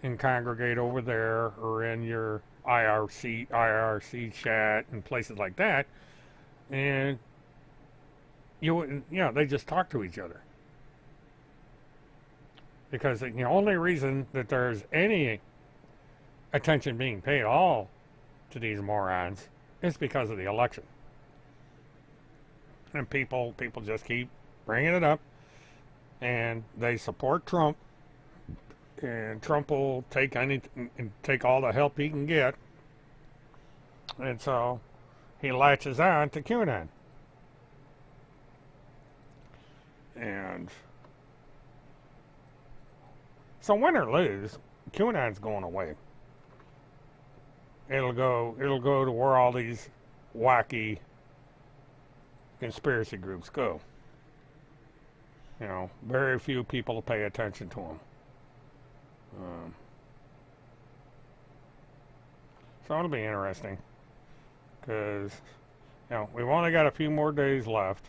and congregate over there or in your IRC chat and places like that. And you wouldn't, you know, they just talk to each other. Because the only reason that there's any attention being paid at all to these morons is because of the election. And people just keep bringing it up, and they support Trump, and Trump will take all the help he can get, and so he latches on to QAnon. And so win or lose, QAnon's going away. It'll go to where all these wacky conspiracy groups go. You know, very few people pay attention to them. So it'll be interesting because, you know, we've only got a few more days left.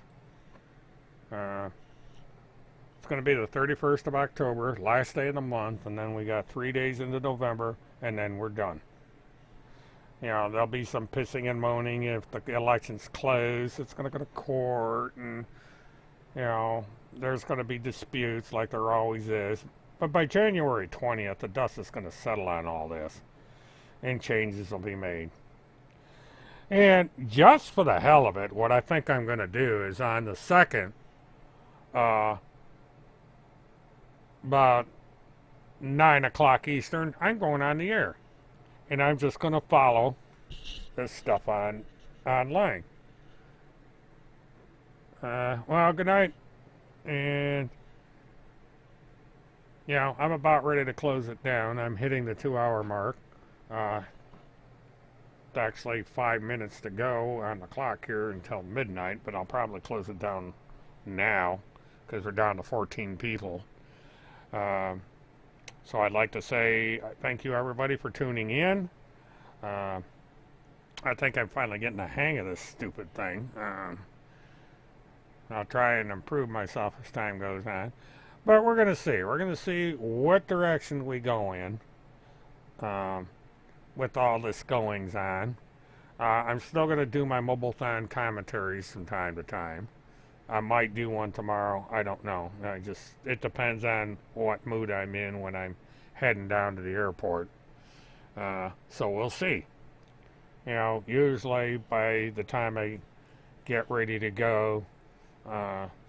It's going to be the 31st of October, last day of the month, and then we got 3 days into November, and then we're done. You know, there'll be some pissing and moaning if the election's closed. It's going to go to court, and, you know, there's going to be disputes like there always is. But by January 20th, the dust is going to settle on all this, and changes will be made. And just for the hell of it, what I think I'm going to do is on the 2nd, about 9 o'clock Eastern, I'm going on the air. And I'm just going to follow this stuff online. Well, good night. And, you know, I'm about ready to close it down. I'm hitting the 2-hour mark. It's actually 5 minutes to go on the clock here until midnight, but I'll probably close it down now because we're down to 14 people. So I'd like to say thank you, everybody, for tuning in. I think I'm finally getting the hang of this stupid thing. I'll try and improve myself as time goes on. But we're going to see. We're going to see what direction we go in with all this goings on. I'm still going to do my mobilethon commentaries from time to time. I might do one tomorrow. I don't know. It depends on what mood I'm in when I'm heading down to the airport. So we'll see. You know, usually by the time I get ready to go,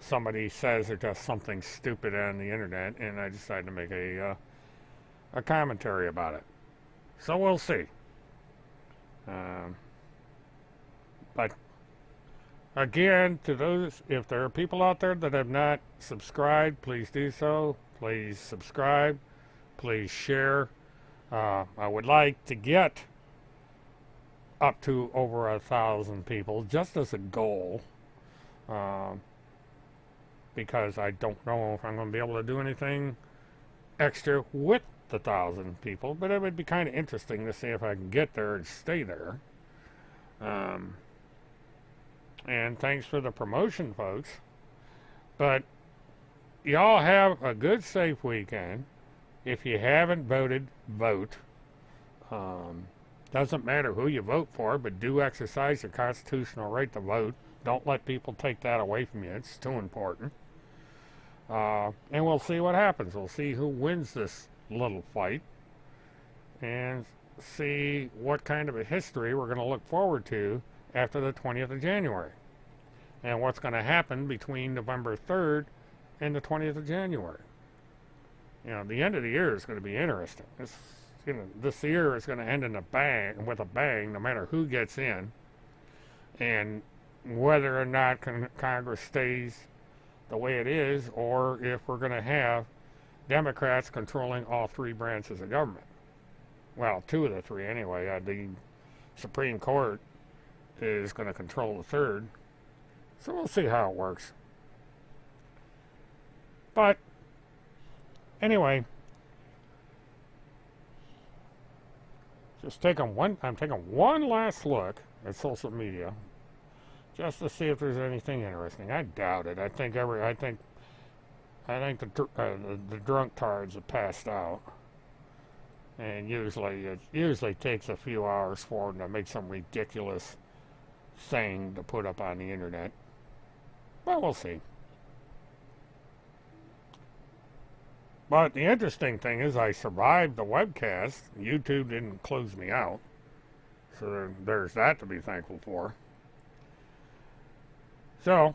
somebody says or does something stupid on the internet, and I decide to make a commentary about it. So we'll see. But again, to those, if there are people out there that have not subscribed, please do so. Please subscribe. Please share. I would like to get up to over 1,000 people just as a goal, because I don't know if I'm going to be able to do anything extra with the 1,000 people, but it would be kind of interesting to see if I can get there and stay there. And thanks for the promotion, folks. But y'all have a good, safe weekend. If you haven't voted, vote. Doesn't matter who you vote for, but do exercise your constitutional right to vote. Don't let people take that away from you. It's too important. And we'll see what happens. We'll see who wins this little fight and see what kind of a history we're going to look forward to after the 20th of January and what's going to happen between November 3rd and the 20th of January. You know, the end of the year is going to be interesting. This year is going to end with a bang, no matter who gets in, and whether or not Congress stays the way it is, or if we're going to have Democrats controlling all three branches of government. Well, two of the three anyway. The Supreme Court is going to control the third. So we'll see how it works. But anyway, I'm taking one last look at social media just to see if there's anything interesting. I doubt it. I think the drunk tards have passed out, and it usually takes a few hours for them to make some ridiculous thing to put up on the internet. But we'll see. But the interesting thing is I survived the webcast. YouTube didn't close me out. So there's that to be thankful for. So,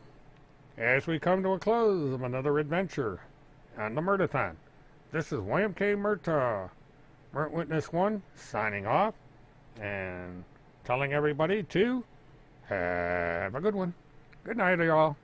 as we come to a close of another adventure on the Murtathon, this is William K. Murtwitnessone signing off and telling everybody to have a good one. Good night, y'all.